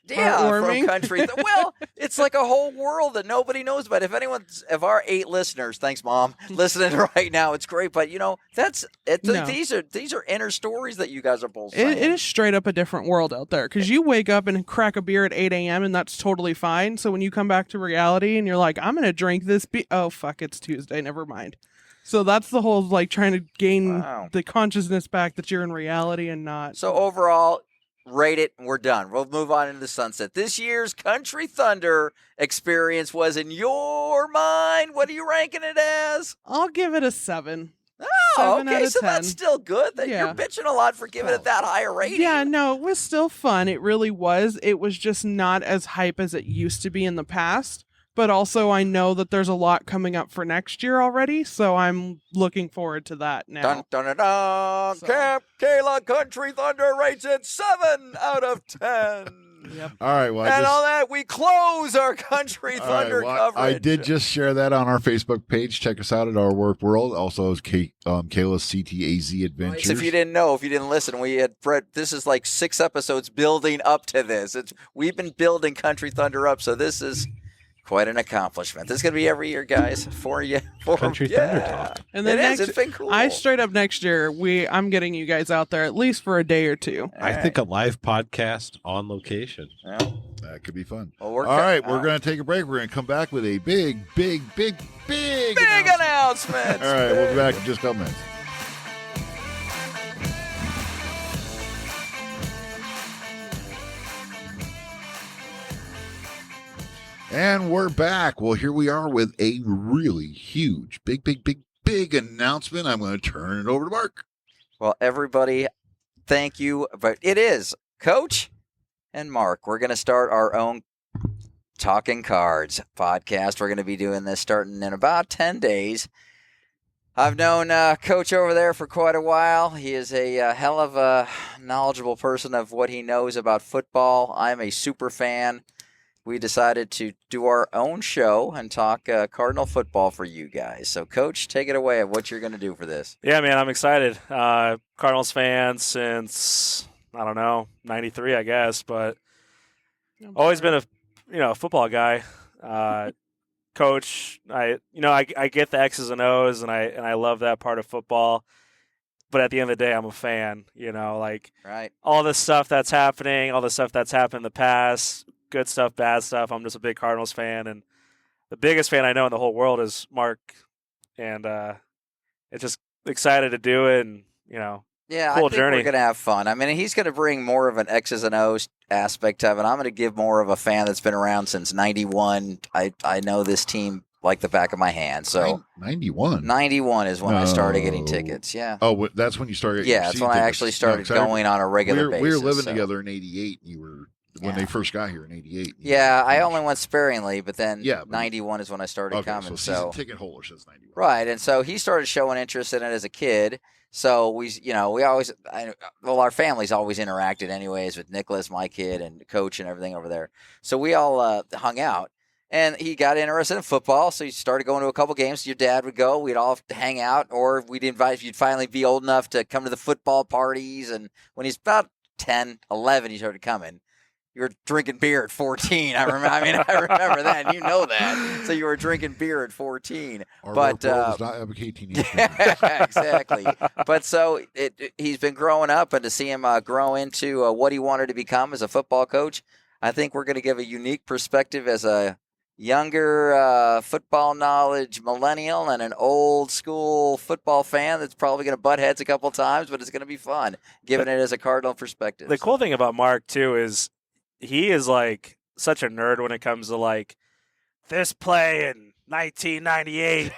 Yeah, Heartwarming. from country. Well, it's like a whole world that nobody knows about. If our 8 listeners, thanks, Mom, listening right now, it's great. But that's it. No. These are inner stories that you guys are both saying. It is straight up a different world out there because you wake up and crack a beer at 8 a.m. and that's totally fine. So when you come back to reality and you're like, I'm going to drink this beer. Oh, fuck, it's Tuesday. Never mind. So that's the whole like trying to gain the consciousness back that you're in reality and not. So overall, rate it and we're done. We'll move on into the sunset. This year's Country Thunder experience was in your mind. What are you ranking it as? I'll give it a 7. Oh, 7 out okay, of so 10. that's still good. Yeah. You're bitching a lot for giving it that high a rating. Yeah, no, it was still fun. It really was. It was just not as hype as it used to be in the past. But also, I know that there's a lot coming up for next year already, so I'm looking forward to that now. Dun, dun, dun, dun. So- Camp Kayla Country Thunder rates it 7 out of 10. Yep. All right. Well, And on that, we close our Country Thunder coverage. I did just share that on our Facebook page. Check us out at Our Work World. Also, as Kayla's CTAZ Adventures. So if you didn't know, if you didn't listen, we had this is like 6 episodes building up to this. We've been building Country Thunder up, so this is quite an accomplishment. This is going to be every year, guys, for you. Country Thunder Talk. And then It's been cool. I straight up next year, I'm getting you guys out there at least for a day or two. I think a live podcast on location. Well, That could be fun. well, All right, we're going to take a break. We're going to come back with a big big announcement. All right, we'll be back in just a couple minutes. And we're back. Well, here we are with a really huge, big announcement. I'm going to turn it over to Mark. Well, everybody, thank you. But it is Coach and Mark. We're going to start our own Talking Cards podcast. We're going to be doing this starting in about 10 days. I've known Coach over there for quite a while. He is a hell of a knowledgeable person of what he knows about football. I'm a super fan. We decided to do our own show and talk Cardinal football for you guys. So, Coach, take it away of what you're going to do for this. Yeah, man, I'm excited. Cardinals fan since, I don't know, 93, I guess, but always been a football guy. Coach, I get the X's and O's, and I love that part of football. But at the end of the day, I'm a fan. Right. All this stuff that's happening, all the stuff that's happened in the past, good stuff, bad stuff. I'm just a big Cardinals fan, and the biggest fan I know in the whole world is Mark. And it's just excited to do it, and Yeah, cool I think journey. we're going to have fun. I mean, he's going to bring more of an X's and O's aspect of it. I'm going to give more of a fan that's been around since 91. I know this team like the back of my hand. So 91. 91 is when I started getting No. tickets. Yeah. Oh, that's when you started. Yeah, that's when I actually started going on a regular basis. We were living so. together in '88. You were when they first got here in '88. Yeah, I only went sparingly, but then Yeah, but- 91 is when I started coming. So season ticket holder says 91. Right, and so he started showing interest in it as a kid. So our family's always interacted anyways with Nicholas, my kid, and Coach and everything over there. So we all hung out, and he got interested in football. So he started going to a couple games. Your dad would go. We'd all hang out, or we'd invite. You'd finally be old enough to come to the football parties. And when he's about 10, 11, he started coming. You were drinking beer at 14. I remember. I remember that. And you know that. So you were drinking beer at 14. Our But does not advocate teenage drinking. yeah, exactly. But so he's been growing up, and to see him grow into what he wanted to become as a football coach, I think we're going to give a unique perspective as a younger football knowledge millennial and an old school football fan that's probably going to butt heads a couple times, but it's going to be fun, giving it as a Cardinal perspective. The cool thing about Mark, too, is he is like such a nerd when it comes to like this play in 1998,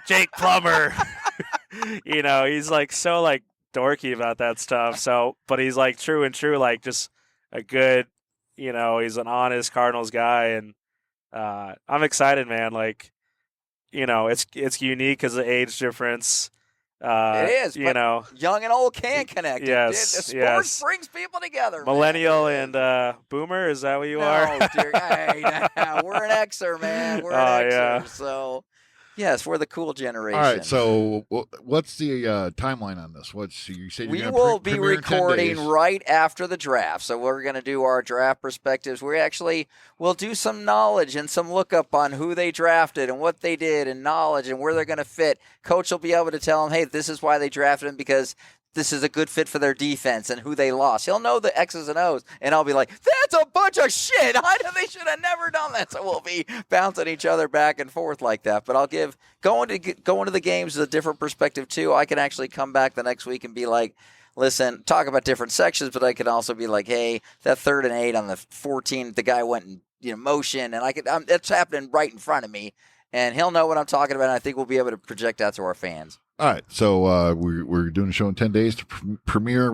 Jake Plummer. He's like so like dorky about that stuff. So, but he's like true, like just a good, he's an honest Cardinals guy, and I'm excited, man. Like, it's unique as the age difference. It is, young and old can connect. Yes, sports brings people together. Millennial man. And boomer, is that what you are? Dear, hey, we're an Xer, man. We're an Xer. Yeah. So, yes, we're the cool generation. All right. So, what's the timeline on this? You said we you're will be premiere in 10 recording days. right after the draft. So we're going to do our draft perspectives. We'll do some knowledge and some look up on who they drafted and what they did and knowledge and where they're going to fit. Coach will be able to tell them, hey, this is why they drafted him, because this is a good fit for their defense and who they lost. He'll know the X's and O's, and I'll be like, that's a bunch of shit. They should have never done that. So we'll be bouncing each other back and forth like that. But I'll give going to the games is a different perspective too. I can actually come back the next week and be like, listen, talk about different sections, but I can also be like, hey, that 3rd and 8 on the 14, the guy went in motion, and it's happening right in front of me, and he'll know what I'm talking about, and I think we'll be able to project out to our fans. All right, so we're doing a show in 10 days to premiere.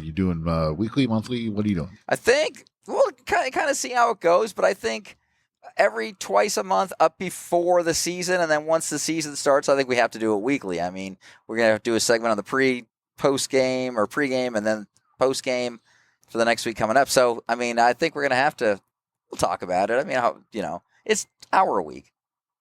You doing weekly, monthly? What are you doing? I think we'll kind of see how it goes, but I think every twice a month up before the season, and then once the season starts, I think we have to do it weekly. I mean, we're going to have to do a segment on the post-game or pre-game, and then post-game for the next week coming up. So, I mean, I think we're going to have to we'll talk about it. I mean, it's hour a week.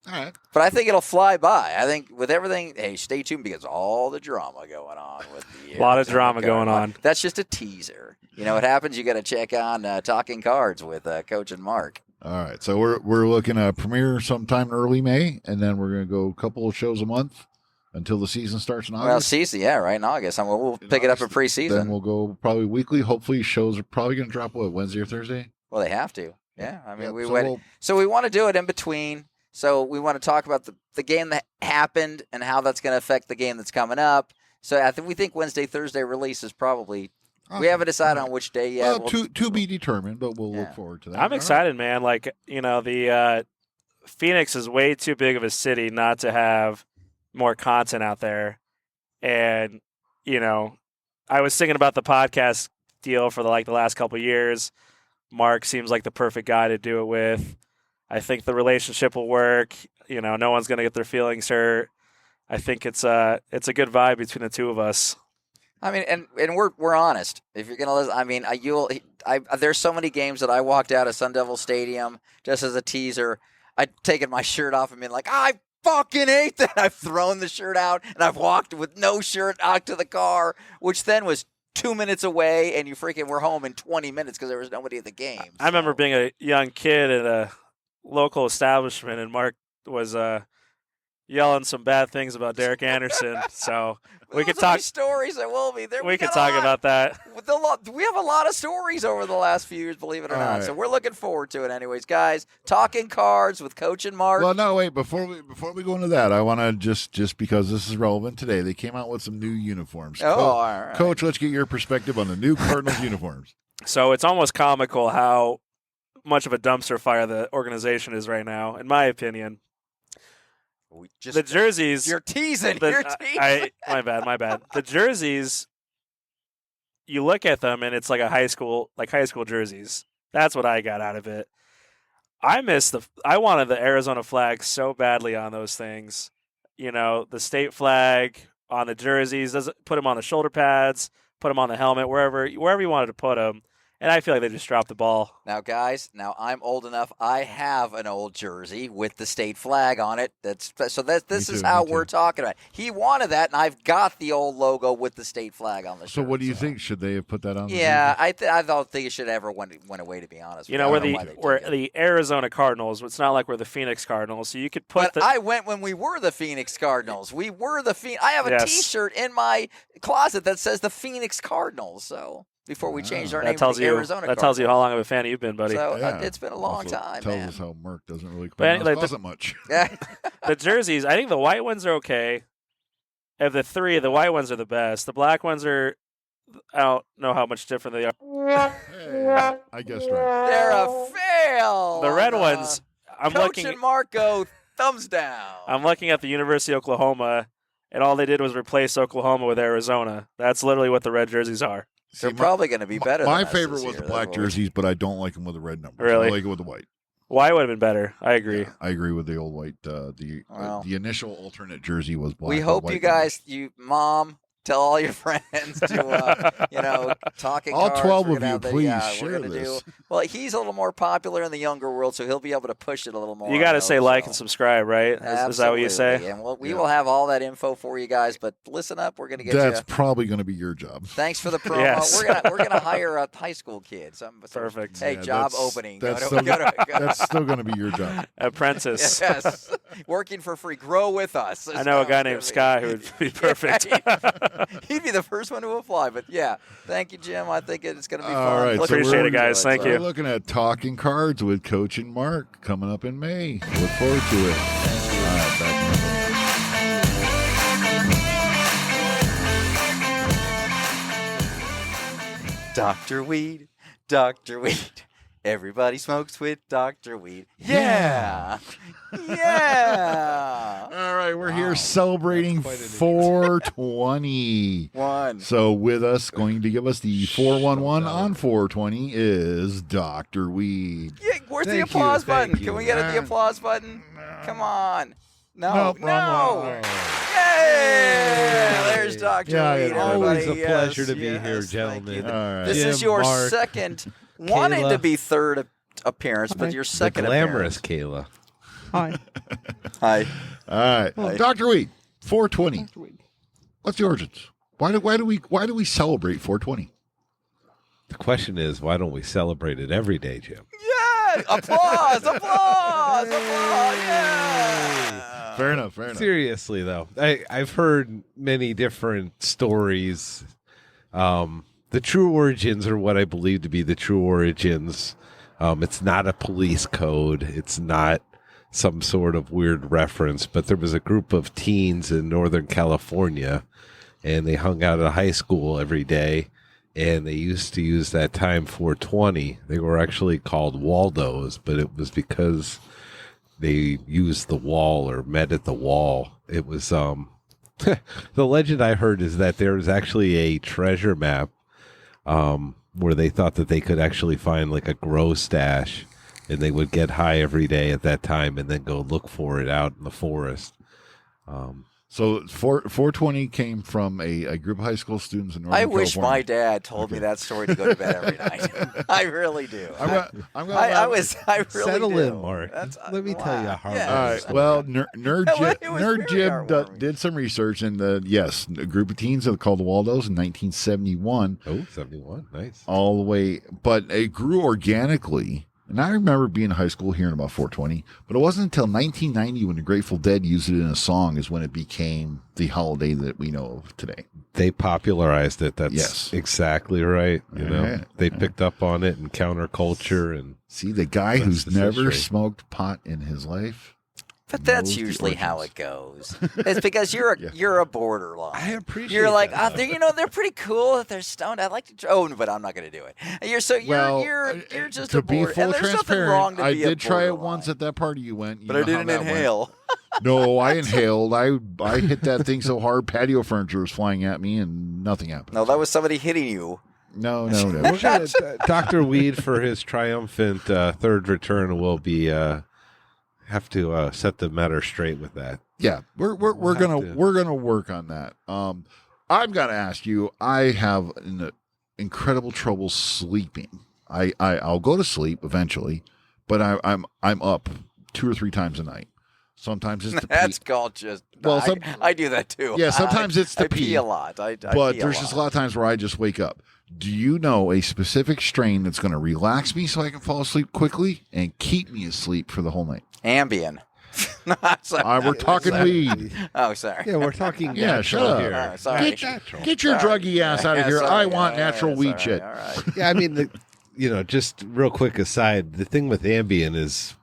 All right. But I think it'll fly by. I think with everything, hey, stay tuned because all the drama going on with the a lot of drama going on. That's just a teaser. You know what happens? You got to check on Talking Cards with Coach and Mark. All right. So we're looking at premiere sometime in early May, and then we're going to go a couple of shows a month until the season starts in August. Well, season, yeah, right in August. We'll pick it up in preseason. Then we'll go probably weekly. Hopefully, shows are probably going to drop Wednesday or Thursday. Well, they have to. Yeah. I mean, yep. So we want to do it in between. So we want to talk about the game that happened and how that's going to affect the game that's coming up. So we think Wednesday, Thursday release is probably. We haven't decided on which day yet. Well, to be determined, but we'll look forward to that. I'm excited, man. Like, the Phoenix is way too big of a city not to have more content out there. And, I was thinking about the podcast deal for the last couple of years. Mark seems like the perfect guy to do it with. I think the relationship will work. No one's going to get their feelings hurt. I think it's a good vibe between the two of us. I mean, and we're honest. If you're gonna listen, I mean, there's so many games that I walked out of Sun Devil Stadium just as a teaser. I'd taken my shirt off and been like, I fucking hate that. I've thrown the shirt out and I've walked with no shirt out to the car, which then was 2 minutes away, and you freaking were home in 20 minutes because there was nobody at the game. I remember being a young kid at a local establishment, and Mark was yelling some bad things about Derek Anderson. So we could talk stories that will be there. We could talk about that. We have a lot of stories over the last few years, believe it or not. Right. So we're looking forward to it, anyways, guys. Talking Cards with Coach and Mark. Well, no, wait. Before we go into that, I want to just because this is relevant today, they came out with some new uniforms. All right. Coach, let's get your perspective on the new Cardinals uniforms. So it's almost comical how much of a dumpster fire the organization is right now, in my opinion. The jerseys. You're teasing. My bad. The jerseys, you look at them and it's like high school jerseys. That's what I got out of it. I wanted the Arizona flag so badly on those things. The state flag on the jerseys. Put them on the shoulder pads. Put them on the helmet. Wherever you wanted to put them. And I feel like they just dropped the ball. Now, guys, I'm old enough. I have an old jersey with the state flag on it. This is how we're talking about. He wanted that, and I've got the old logo with the state flag on the shirt. So what do you think? Should they have put that on? Yeah, I don't think it should ever went away. To be honest, You know, we're the Arizona Cardinals. It's not like we're the Phoenix Cardinals. So you could put. But I went when we were the Phoenix Cardinals. We were the I have a T-shirt in my closet that says the Phoenix Cardinals. So. Before we changed our name to the Arizona That tells you how long of a fan you've been, buddy. So it's been a long time, tells man. us how Merck doesn't really come out much. The jerseys, I think the white ones are okay. Of the three, the white ones are the best. The black ones are, I don't know how much different they are. Hey, I guess right. They're a fail. The red ones, I'm Coach looking. and Marco, thumbs down. I'm looking at the University of Oklahoma, and all they did was replace Oklahoma with Arizona. That's literally what the red jerseys are. They're probably going to be better. My than us favorite this was year, the black jerseys, but I don't like them with the red numbers. Really? I like it with the white. White would have been better. I agree. Yeah, I agree with the old white. The initial alternate jersey was black. We hope you guys, Mom, tell all your friends to, talking all cards. 12 We're of gonna you, have please share this. Well, he's a little more popular in the younger world, so he'll be able to push it a little more. You got to say like and subscribe, right? Is that what you say? And we will have all that info for you guys, but listen up. We're going to get That's probably going to be your job. Thanks for the promo. Yes. We're gonna hire a high school kid. Perfect. Hey, job opening. That's still going to be your job. Apprentice. Yes. Working for free. Grow with us. I know a guy named Sky who would be perfect. He'd be the first one to apply. But yeah, thank you, Jim. I think it's going to be fun. All right, appreciate it, guys. Thank you. We're looking at Talking Cards with Coach and Mark coming up in May. Look forward to it. All right, back Dr. Weed, Dr. Weed. Everybody smokes with Dr. Weed. Yeah. Yeah. All right, we're here celebrating 420. So with us, going to give us the 411 on 420 is Dr. Weed. Yeah, where's the applause button? Can we get the applause button? Come on. No. Nope. Yay! There's Dr. Weed. Always everybody. a pleasure to be Yes, here, thank gentlemen. you. All right. This Jim, is your Mark, second, wanting Kayla. to be third appearance, but your The second glamorous appearance. Kayla. Hi. All right. Hi. Dr. Weed, 420. What's the origins? Why do we celebrate 420? The question is, why don't we celebrate it every day, Jim? Yeah! Applause! Yeah! Fair enough. Seriously, though, I've heard many different stories. The true origins are what I believe to be the true origins. It's not a police code. It's not some sort of weird reference, but there was a group of teens in Northern California, and they hung out at high school every day, and they used to use that time 420. They were actually called Waldos, but it was because they used the wall or met at the wall. It was the legend I heard is that there was actually a treasure map where they thought that they could actually find like a grow stash, and they would get high every day at that time and then go look for it out in the forest. So 420 came from a group of high school students in Northern California. I wish my dad told me that story to go to bed every night. I really do. I really Settle do. in, Mark. Let me tell you how. Yeah. All right. Well, Nerd Jim heartwarming. did some research, and yes, a group of teens that called the Waldos in 1971. Oh, 71. Nice. All the way, but it grew organically. And I remember being in high school hearing about 420, but it wasn't until 1990 when the Grateful Dead used it in a song is when it became the holiday that we know of today. They popularized it. That's Yes. exactly right. You know, Yeah. they picked up on it in counterculture and See, the guy That's who's the never history. smoked pot in his life. But that's knows the usually how origins. it goes. It's because you're a Yeah. you're a borderline. I appreciate. You're like, that. they're pretty cool that they're stoned. I'd like to. Oh, but I'm not going to do it. You're just to a be border. full And there's nothing wrong transparent, to I be a did try it borderline. once at that party you went. You But I know how didn't that went. inhale. No, I inhaled. I hit that thing so hard, patio furniture was flying at me, and nothing happened. No, that was somebody hitting you. No. We're gonna, Dr. Weed for his triumphant third return will be have to set the matter straight with that. Yeah, we're gonna work on that. I'm gonna ask you. I have incredible trouble sleeping. I'll go to sleep eventually, but I'm up 2 or 3 times a night. Sometimes it's to That's pee. called just. Well, I do that too. Yeah, sometimes it's to I pee pee. a lot. I But pee there's just a lot of times where I just wake up. Do you know a specific strain that's going to relax me so I can fall asleep quickly and keep me asleep for the whole night? Ambien. We're talking weed. Oh, sorry. Yeah, we're talking. Yeah, shut up. Here. Oh, sorry. Get your Sorry. druggy ass out of here. Sorry. I want natural It's weed all right, shit. All right. Yeah, I mean, just real quick aside, the thing with Ambien is,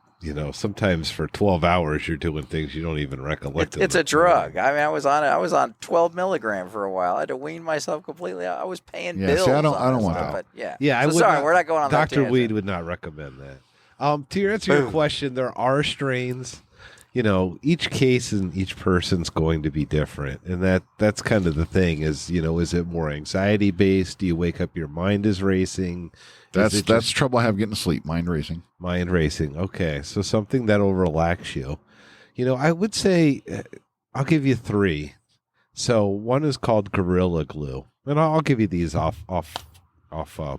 sometimes for 12 hours you're doing things you don't even recollect. It's a drug. I mean, I was on 12 milligram for a while. I had to wean myself completely. I was paying Yeah, bills. see, I don't on want this, that. But yeah. Yeah, I So would sorry, not- we're not going on that Dr. tangent. Weed would not recommend that. To answer your question, there are strains. Each case and each person's going to be different, and that's kind of the thing. Is it more anxiety based? Do you wake up, your mind is racing? That's trouble I have getting to sleep. Mind racing. Mind racing. Okay, so something that'll relax you. I would say I'll give you 3. So one is called Gorilla Glue, and I'll give you these off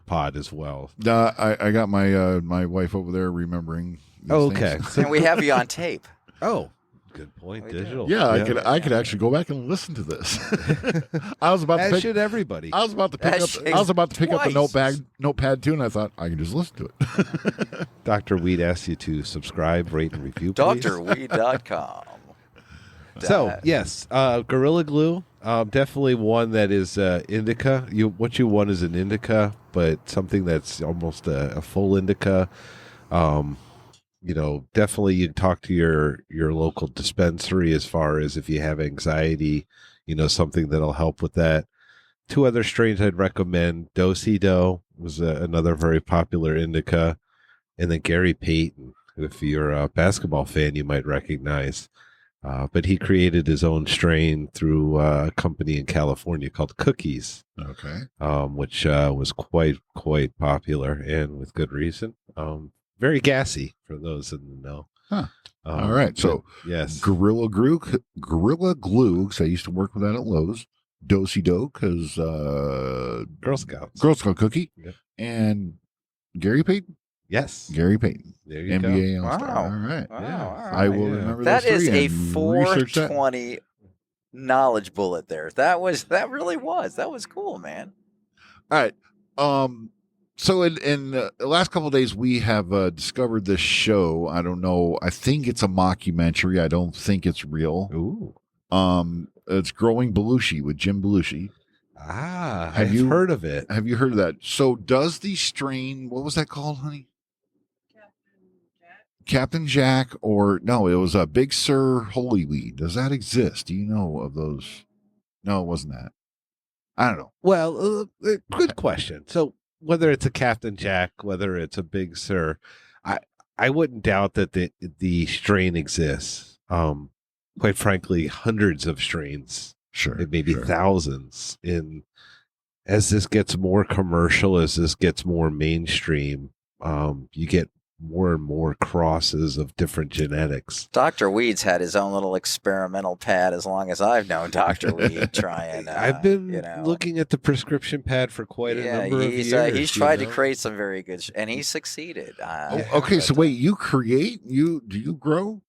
pod as well. I got my wife over there remembering. These Okay. things. And we have you on tape. Oh, good point. We do. Digital. Yeah, I could actually go back and listen to this. I was about to As pick. should everybody. I was about to pick That up. shakes I was about to pick up the twice. notepad too, and I thought I can just listen to it. Dr. Weed asks you to subscribe, rate, and review, please. drweed.com. So, yes, Gorilla Glue, definitely one that is indica. What you want is an indica, but something that's almost a full indica. Definitely you talk to your local dispensary as far as if you have anxiety, something that'll help with that. 2 other strains I'd recommend. Do-si-do was another very popular indica. And then Gary Payton, if you're a basketball fan, you might recognize. But he created his own strain through a company in California called Cookies, Okay. which was quite popular and with good reason. Very gassy for those in the know. Huh. All right. So yes, Gorilla Glue, because I used to work with that at Lowe's. Do-si-do, because Girl Scouts. Girl Scout cookie, Yep. and Gary Payton. Yes, Gary Payton, there you go. NBA All-Star. Wow. All right. Wow, Yeah. all right. I will Yeah. remember That those is three a and research that. 420 knowledge bullet there. That really was. That was cool, man. All right. So in the last couple of days, we have discovered this show. I don't know. I think it's a mockumentary. I don't think it's real. Ooh. It's Growing Belushi with Jim Belushi. Have Have you you- heard of it? Have you heard of that? So does the strain, what was that called, honey? Captain Jack, or no, it was a Big Sur Holy Weed. Does that exist? Do you know of those? No, it wasn't that. I don't know. Well, good question. So whether it's a Captain Jack, whether it's a Big Sur, I wouldn't doubt that the strain exists. Quite frankly, hundreds of strains, Sure. maybe sure. thousands. As this gets more commercial, as this gets more mainstream, you get more and more crosses of different genetics. Dr. Weed's had his own little experimental pad as long as I've known Dr. Weed trying. I've been looking at the prescription pad for quite a number of years. He's tried to create some very good, and he succeeded. Okay, so wait, you create? Do you grow?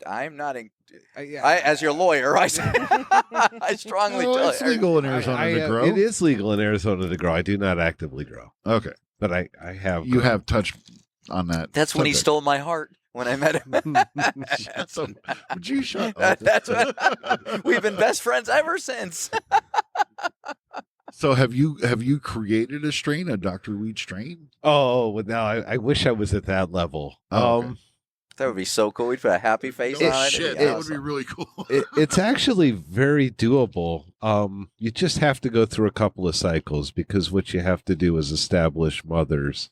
I'm not in. As your lawyer, I strongly Well, tell it's legal in Arizona to grow. It is legal in Arizona to grow. I do not actively grow, Okay. but I have. You have touched on that. That's when he subject. stole my heart when I met him. So, would you shut up? That's what, we've been best friends ever since. So have you created a strain, a Dr. Weed strain? Oh, well, now I wish I was at that level. Oh, okay. That would be so cool. We'd put a happy face No on it. shit, It'd be that would be awesome. really cool. It's actually very doable. You just have to go through a couple of cycles because what you have to do is establish mothers.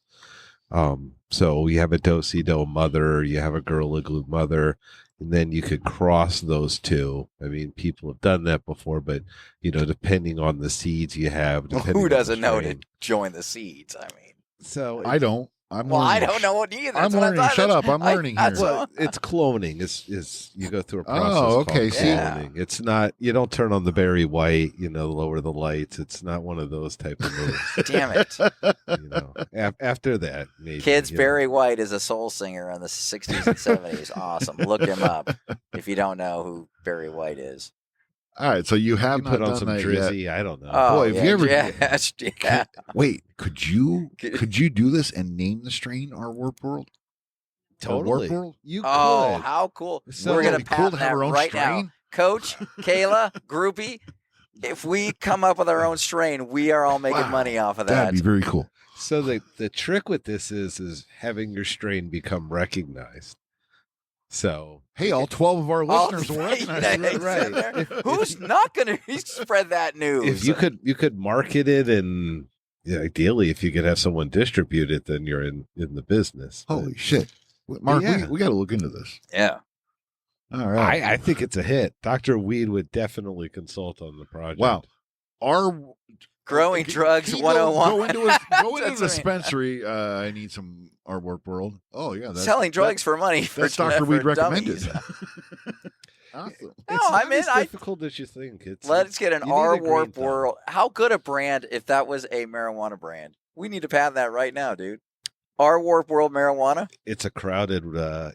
So you have a Do-si-do mother, you have a Gorilla Glue mother, and then you could cross those two. I mean, people have done that before, but depending on the seeds you have, depending Who on the doesn't know to strain. join the seeds? I mean, So I don't. I'm Well, I learning. don't know what either. I'm That's what learning. talking- Shut that's- up. I'm learning here. that's Well, what- it's cloning. Is you go through a process Oh, okay, called see? cloning. It's not. You don't turn on the Barry White. Lower the lights. It's not one of those type of moves. Damn it. After that, maybe Kids, you know. Barry White is a soul singer in the 60s and 70s. Awesome. Look him up if you don't know who Barry White is. All right, so you have You not put on done some that Drizzy. yet. I don't know. Oh, Boy, have you ever- yeah. Wait, could you do this and name the strain our Warp World? Totally. Warp World? You Oh, could. how cool. So We're going It'd to be cool patent to have that our own right now. strain. Coach, Kayla, Groupie, if we come up with our own strain, we are all making Wow. money off of that. That'd be very cool. So the trick with this is having your strain become recognized. So Hey, all 12 of our All- listeners will recognize Yeah, it. right. exactly. Who's not going to spread that news? if you could market it, and ideally if you could have someone distribute it, then you're in the business. Holy shit. Mark, Yeah. we got to look into this. Yeah. All right. I think it's a hit. Dr. Weed would definitely consult on the project. Wow. Our Growing drugs Can you 101. Go into a That's what I mean. dispensary. I need some our Warp World. Oh yeah, that's Selling drugs for money. That's for, Dr. for Weed recommended. dummies. Awesome. No, it's I not mean, as difficult as you think. let's get an you need R a green Warp thumb. World. How good a brand if that was a marijuana brand? We need to patent that right now, dude. R Warp World marijuana? It's a crowded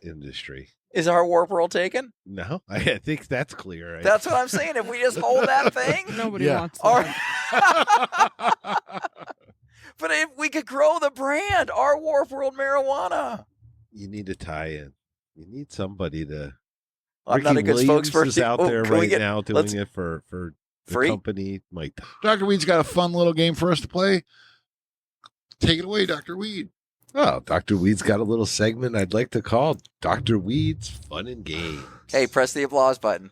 industry. Is our Warp World taken? No, I think that's clear. That's what I'm saying. If we just hold that thing, Nobody Yeah. wants or that. but if we could grow the brand, our Warp World marijuana. You need to tie in. You need somebody to. I'm not a Ricky good Williams spokesperson. is out Oh, there can we right get- now let's- doing it for the Free? company. Mike, Dr. Weed's got a fun little game for us to play. Take it away, Dr. Weed. oh, Dr. Weed's got a little segment I'd like to call Dr. Weed's Fun and Games. Hey, press the applause button.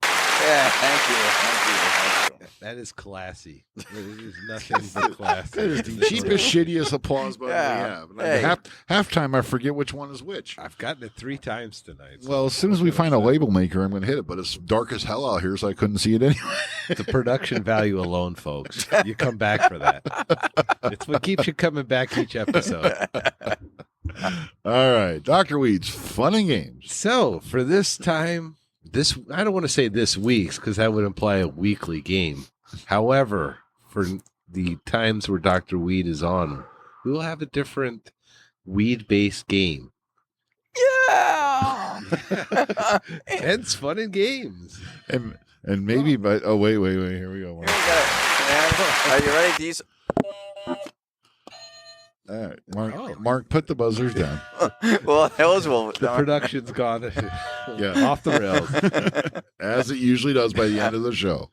Yeah, thank you. That is classy. It is nothing but classy. That is the cheapest, shittiest applause button Yeah. we have. And Hey. Halftime, I forget which one is which. I've gotten it 3 times tonight. so Well, as soon as we what find a can I say? label maker, I'm going to hit it. But it's dark as hell out here, so I couldn't see it anyway. The production value alone, folks. You come back for that. It's what keeps you coming back each episode. All right, Dr. Weed's Fun and Games. So for this time, I don't want to say this week's because that would imply a weekly game. However, for the times where Dr. Weed is on, we will have a different weed-based game. Yeah. Hence fun and games. And maybe, but oh wait, here we go. Here we go. Are you ready? These. All right, Mark. Oh. Mark, put the buzzers down. Well, those will. The production's gone Yeah. off the rails. As it usually does by the end of the show.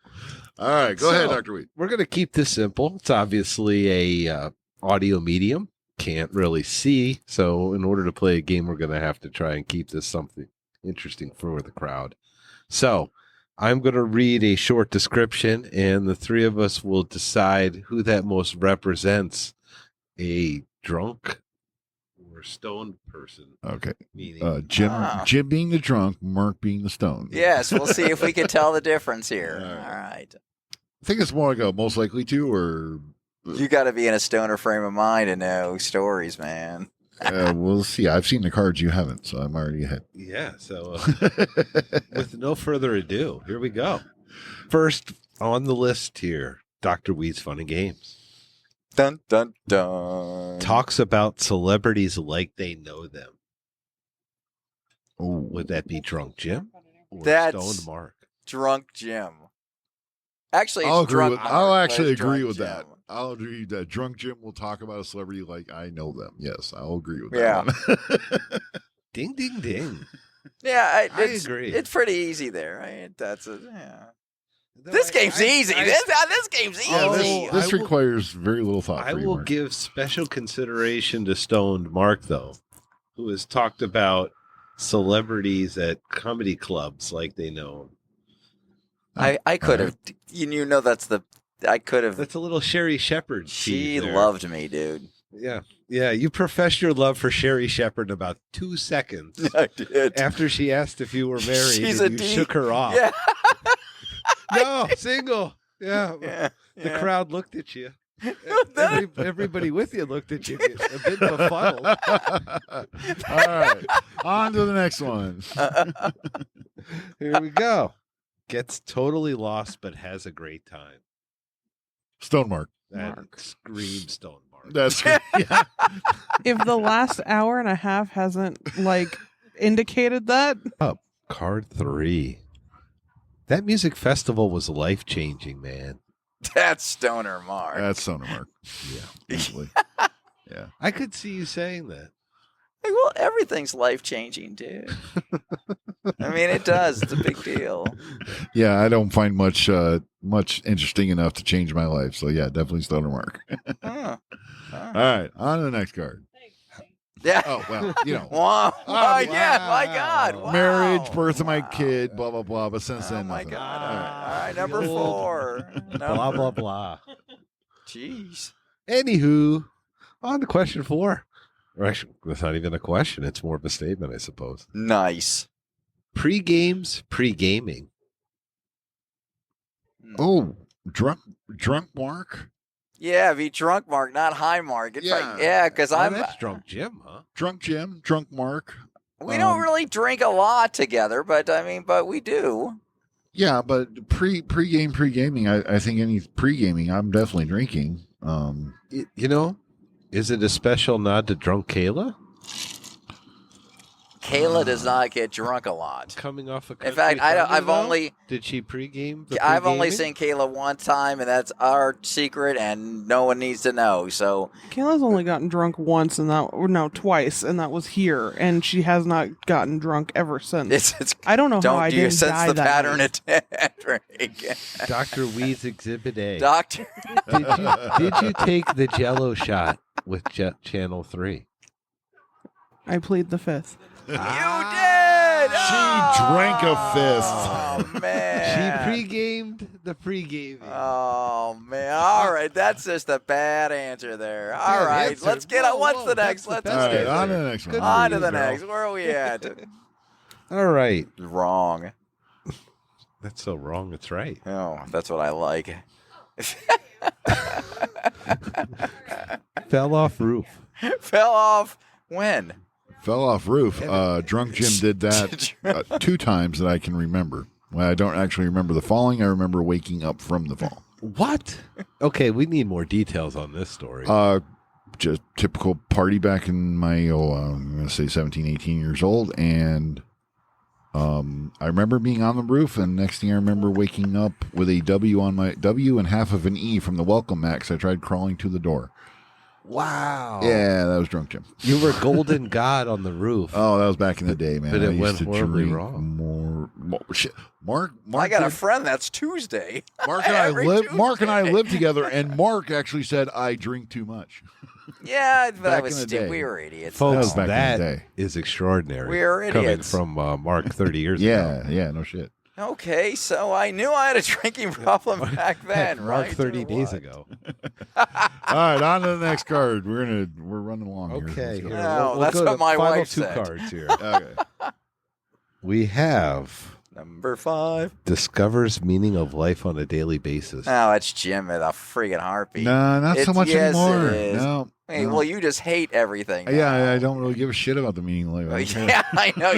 All right, go ahead, So- Dr. Weed. We're going to keep this simple. It's obviously a audio medium. Can't really see. So in order to play a game, we're going to have to try and keep this something interesting for the crowd. So I'm going to read a short description, and the 3 of us will decide who that most represents a drunk or stoned person. Okay, Meaning, Jim. Ah. Jim being the drunk, Mark being the stone. Yes, we'll see if we can tell the difference here. All right. All right. I think it's more like a most likely to, or You got to be in a stoner frame of mind to know stories, man. we'll see. I've seen the cards, you haven't, so I'm already ahead. yeah. So with no further ado, here we go. First on the list here, Dr. Weed's Fun and Games. Dun dun dun. Talks about celebrities like they know them. Oh, Would that be Drunk Jim or That's- Stoned Mark? Drunk Jim. Actually, it's I'll agree drunk with. Mark, I'll but actually it's agree Drunk with Jim. that. I'll agree that drunk Jim will talk about a celebrity like I know them. Yes, I'll agree with Yeah. that one. Ding, ding, ding. Yeah, I it's, agree. It's pretty easy there, right? That's a yeah. No, This game's easy. This game's easy. Oh, Oh, this I will- requires very little thought. I for you, will Mark. give special consideration to Stoned Mark, though, who has talked about celebrities at comedy clubs like they know him. I could have. You know that's the. I could have. That's a little Sherry Shepherd. She tease there. loved me, dude. Yeah. Yeah. You professed your love for Sherry Shepherd in about 2 seconds I did. after she asked if you were married. She's and a you D. shook her off. Yeah. No, single. Yeah. Yeah. The yeah. crowd looked at you. Everybody with you looked at you a bit befuddled. All right, on to the next one. Here we go. Gets totally lost but has a great time. Stone Mark. That Mark. screams Stone Mark. That's yeah. If the last hour and a half hasn't indicated that, Card 3. That music festival was life-changing, man. That's Stoner Mark. That's Stoner Mark. Yeah. Easily. Yeah. I could see you saying that. Well, everything's life changing, dude. I mean, it does. It's a big deal. Yeah, I don't find much interesting enough to change my life. So yeah, definitely Stoner Mark. Huh. All right, on to the next card. Yeah. Oh well, Wow. Oh, Yeah. My God. Wow. marriage, birth of my Wow. kid, blah blah blah. But since Oh then, my nothing. God. All right. All right. Number Old. 4. Blah, blah, blah. Jeez. Anywho, on to question 4. Or actually, that's not even a question. It's more of a statement, I suppose. Nice. Pre-games, pre-gaming. Oh, drunk Mark, Yeah, be drunk Mark, not high Mark. Yeah. Because Oh, I'm. that's Drunk Jim, huh? drunk Jim, drunk Mark. We don't really drink a lot together, but we do. Yeah, but pre-gaming. I think any pre-gaming, I'm definitely drinking. Is it a special nod to Drunk Kayla? Kayla does not get drunk a lot. Coming off a In fact, I've only Did she pregame? I've only seen Kayla one time, and that's our secret, and no one needs to know. So Kayla's only gotten drunk once, twice, and that was here, and she has not gotten drunk ever since. it's I don't know how I do you didn't sense die the that pattern night. at drink? Dr. Weed's Exhibit A. Doctor, Did you take the Jello shot with Channel 3? I plead the fifth. you did. She drank a fifth. Oh man, She pre-gamed the pre-gaming. Oh man! All right, that's just a bad answer there. All Bad right, answer. let's get on. What's Whoa, the that's next? the Let's best All right, answer. on to the next one. Good on for to you, the girl. next. Where are we at? All right. Wrong. That's so wrong. It's right. Oh, that's what I like. Fell off roof. Fell off when? Fell off roof. Drunk Jim did that 2 times that I can remember. Well, I don't actually remember the falling. I remember waking up from the fall. What? Okay, we need more details on this story. Just typical party back in my, I'm going to say 17, 18 years old. And I remember being on the roof. And next thing I remember waking up with a W on my W and half of an E from the welcome mat because I tried crawling to the door. Wow. Yeah, that was Drunk Jim. You were golden god on the roof. Oh, that was back in the day, man. But it I used went to horribly drink wrong. more shit. Mark I got a did- friend that's Tuesday. Mark and I Every live. Mark and I Tuesday. lived together, and Mark actually said I drink too much. Yeah, but Back that was in the stupid. day. We were idiots. Folks, That was back in the that day. is extraordinary. We're Coming idiots. from Mark 30 years ago. Yeah, no shit. Okay, so I knew I had a drinking problem back then, Mark right? 30 Or days what? ago. All right, on to the next card. We're running along here. Okay. Let's go. here, No, that's go what to my final wife 2 said. cards here. Okay. We have Number 5. discovers meaning of life on a daily basis. Oh, it's Jim at a friggin' heartbeat. No, not so It's- much yes, anymore. it is. No. Hey, no. well, you just hate everything. Yeah, now. I don't really give a shit about the meaning of life. Yeah, I know.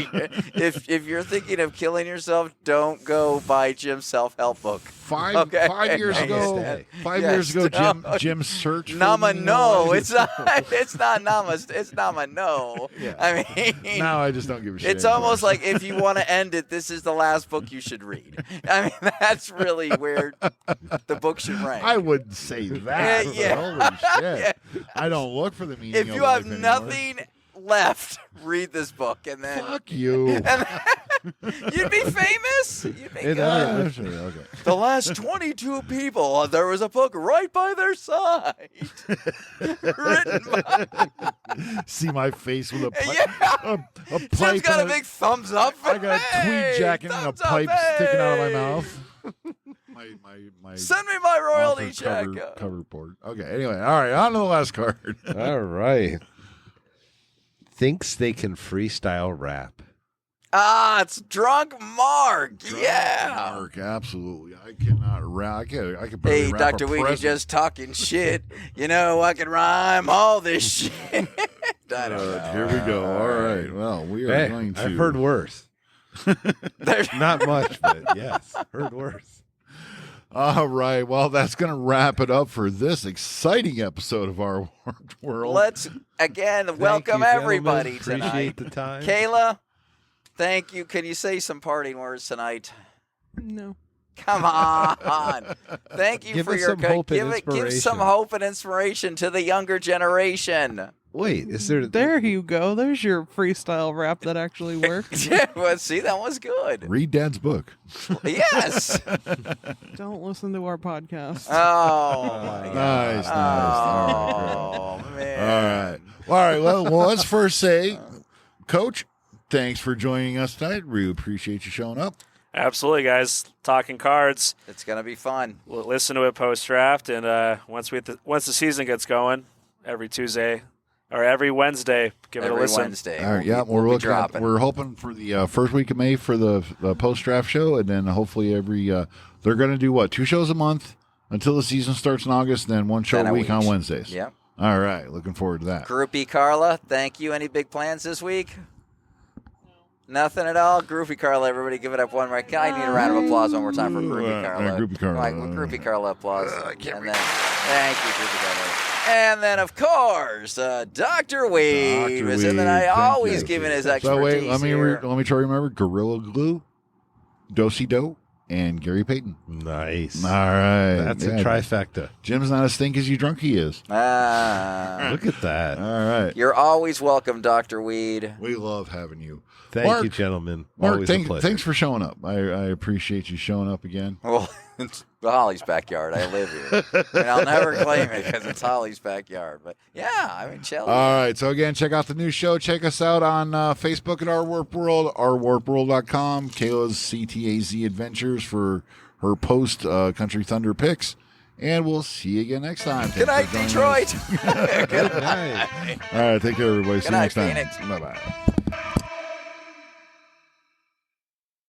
If you're thinking of killing yourself, don't go buy Jim's self-help book. Five years ago. Namaste. 5 Yes, years ago, no. Jim searched. for Nama the meaning of no, life. it's not. It's not Nama. It's Nama no. Yeah. I mean, Now I just don't give a shit. it's almost like if you want to end it, this is the last book you should read. I mean, that's really where the book should rank. I wouldn't say that. Yeah. Holy shit. Yeah. I don't look for the meaning If of you life have anymore. nothing left, read this book, and then Fuck you. you'd be famous. You'd be And good. Yeah, sure, okay. The last 22 people, there was a book right by their side. Written by... See my face with a pipe. Yeah. A Jim's pipe. got a and big thumbs up for I got a hey, tweed jacket and a thumbs up, pipe sticking out of my hey. mouth. my Send me my royalty office check. cover board. Okay, anyway, all right, on to the last card. All right. Thinks they can freestyle rap. Ah, it's Drunk Mark. Yeah. Mark, absolutely. I cannot rap. I could barely Hey, rap Dr. a Weed, you're present. just talking shit. You know, I can rhyme all this shit. I don't know. Here we go. All right. Well, we are going to. I've heard worse. There's- Not much, but yes, heard worse. All right. Well, that's going to wrap it up for this exciting episode of Our Warped World. Let's, again, Thank welcome you, gentlemen. everybody Appreciate tonight. the time. Kayla, thank you. Can you say some parting words tonight? No. Come on. Thank you Give for us your some hope and give some inspiration. hope and inspiration to the younger generation. Wait, is there? There you go. There's your freestyle rap that actually worked. Yeah, well, see, that was good. Read Dad's book. Yes. Don't listen to our podcast. Oh my Nice, God. nice. Oh man. All right. Well, let's first say, Coach, thanks for joining us tonight. We appreciate you showing up. Absolutely, guys. Talking cards. It's gonna be fun. We'll listen to it post draft, and once the season gets going, every Tuesday or every Wednesday, give it a Every listen. Wednesday. All right, yeah, we'll be looking dropping. we're hoping for the first week of May for the post draft show, and then hopefully every they're going to do what 2 shows a month until the season starts in August, and then 1 show Then a a week week. on Wednesdays. Yep. All right, looking forward to that. Groupie Carla, thank you. Any big plans this week? Nothing at all. Groupie Carla, everybody give it up one more. I need a round of applause one more time for Groupie Carla. Groupie Carla. Like, Groupie Carla applause. Thank you, Groupie Carla. And then, of course, Dr. Weed was in the night, Thank always you. giving his So expertise wait, let me here. try to remember Gorilla Glue, Dosey Do, and Gary Payton. Nice. All right, That's a trifecta. Jim's not as stink as you drunk he is. Ah, Look at that. All right, you're always welcome, Dr. Weed. we love having you. Thank Mark, you, gentlemen. Mark, Always a thanks pleasure. for showing up. I appreciate you showing up again. Well, it's Holly's backyard. I live here. And I'll never claim it because it's Holly's backyard. But, yeah, I mean, Shelly. All right. So, again, check out the new show. Check us out on Facebook at Our Warped World, ourwarpedworld.com. Kayla's CTAZ Adventures for her post Country Thunder picks. And we'll see you again next time. Good night, Thanks for joining Detroit. us. Good night. All right. Take care, everybody. See you night, next time. Phoenix. Bye-bye.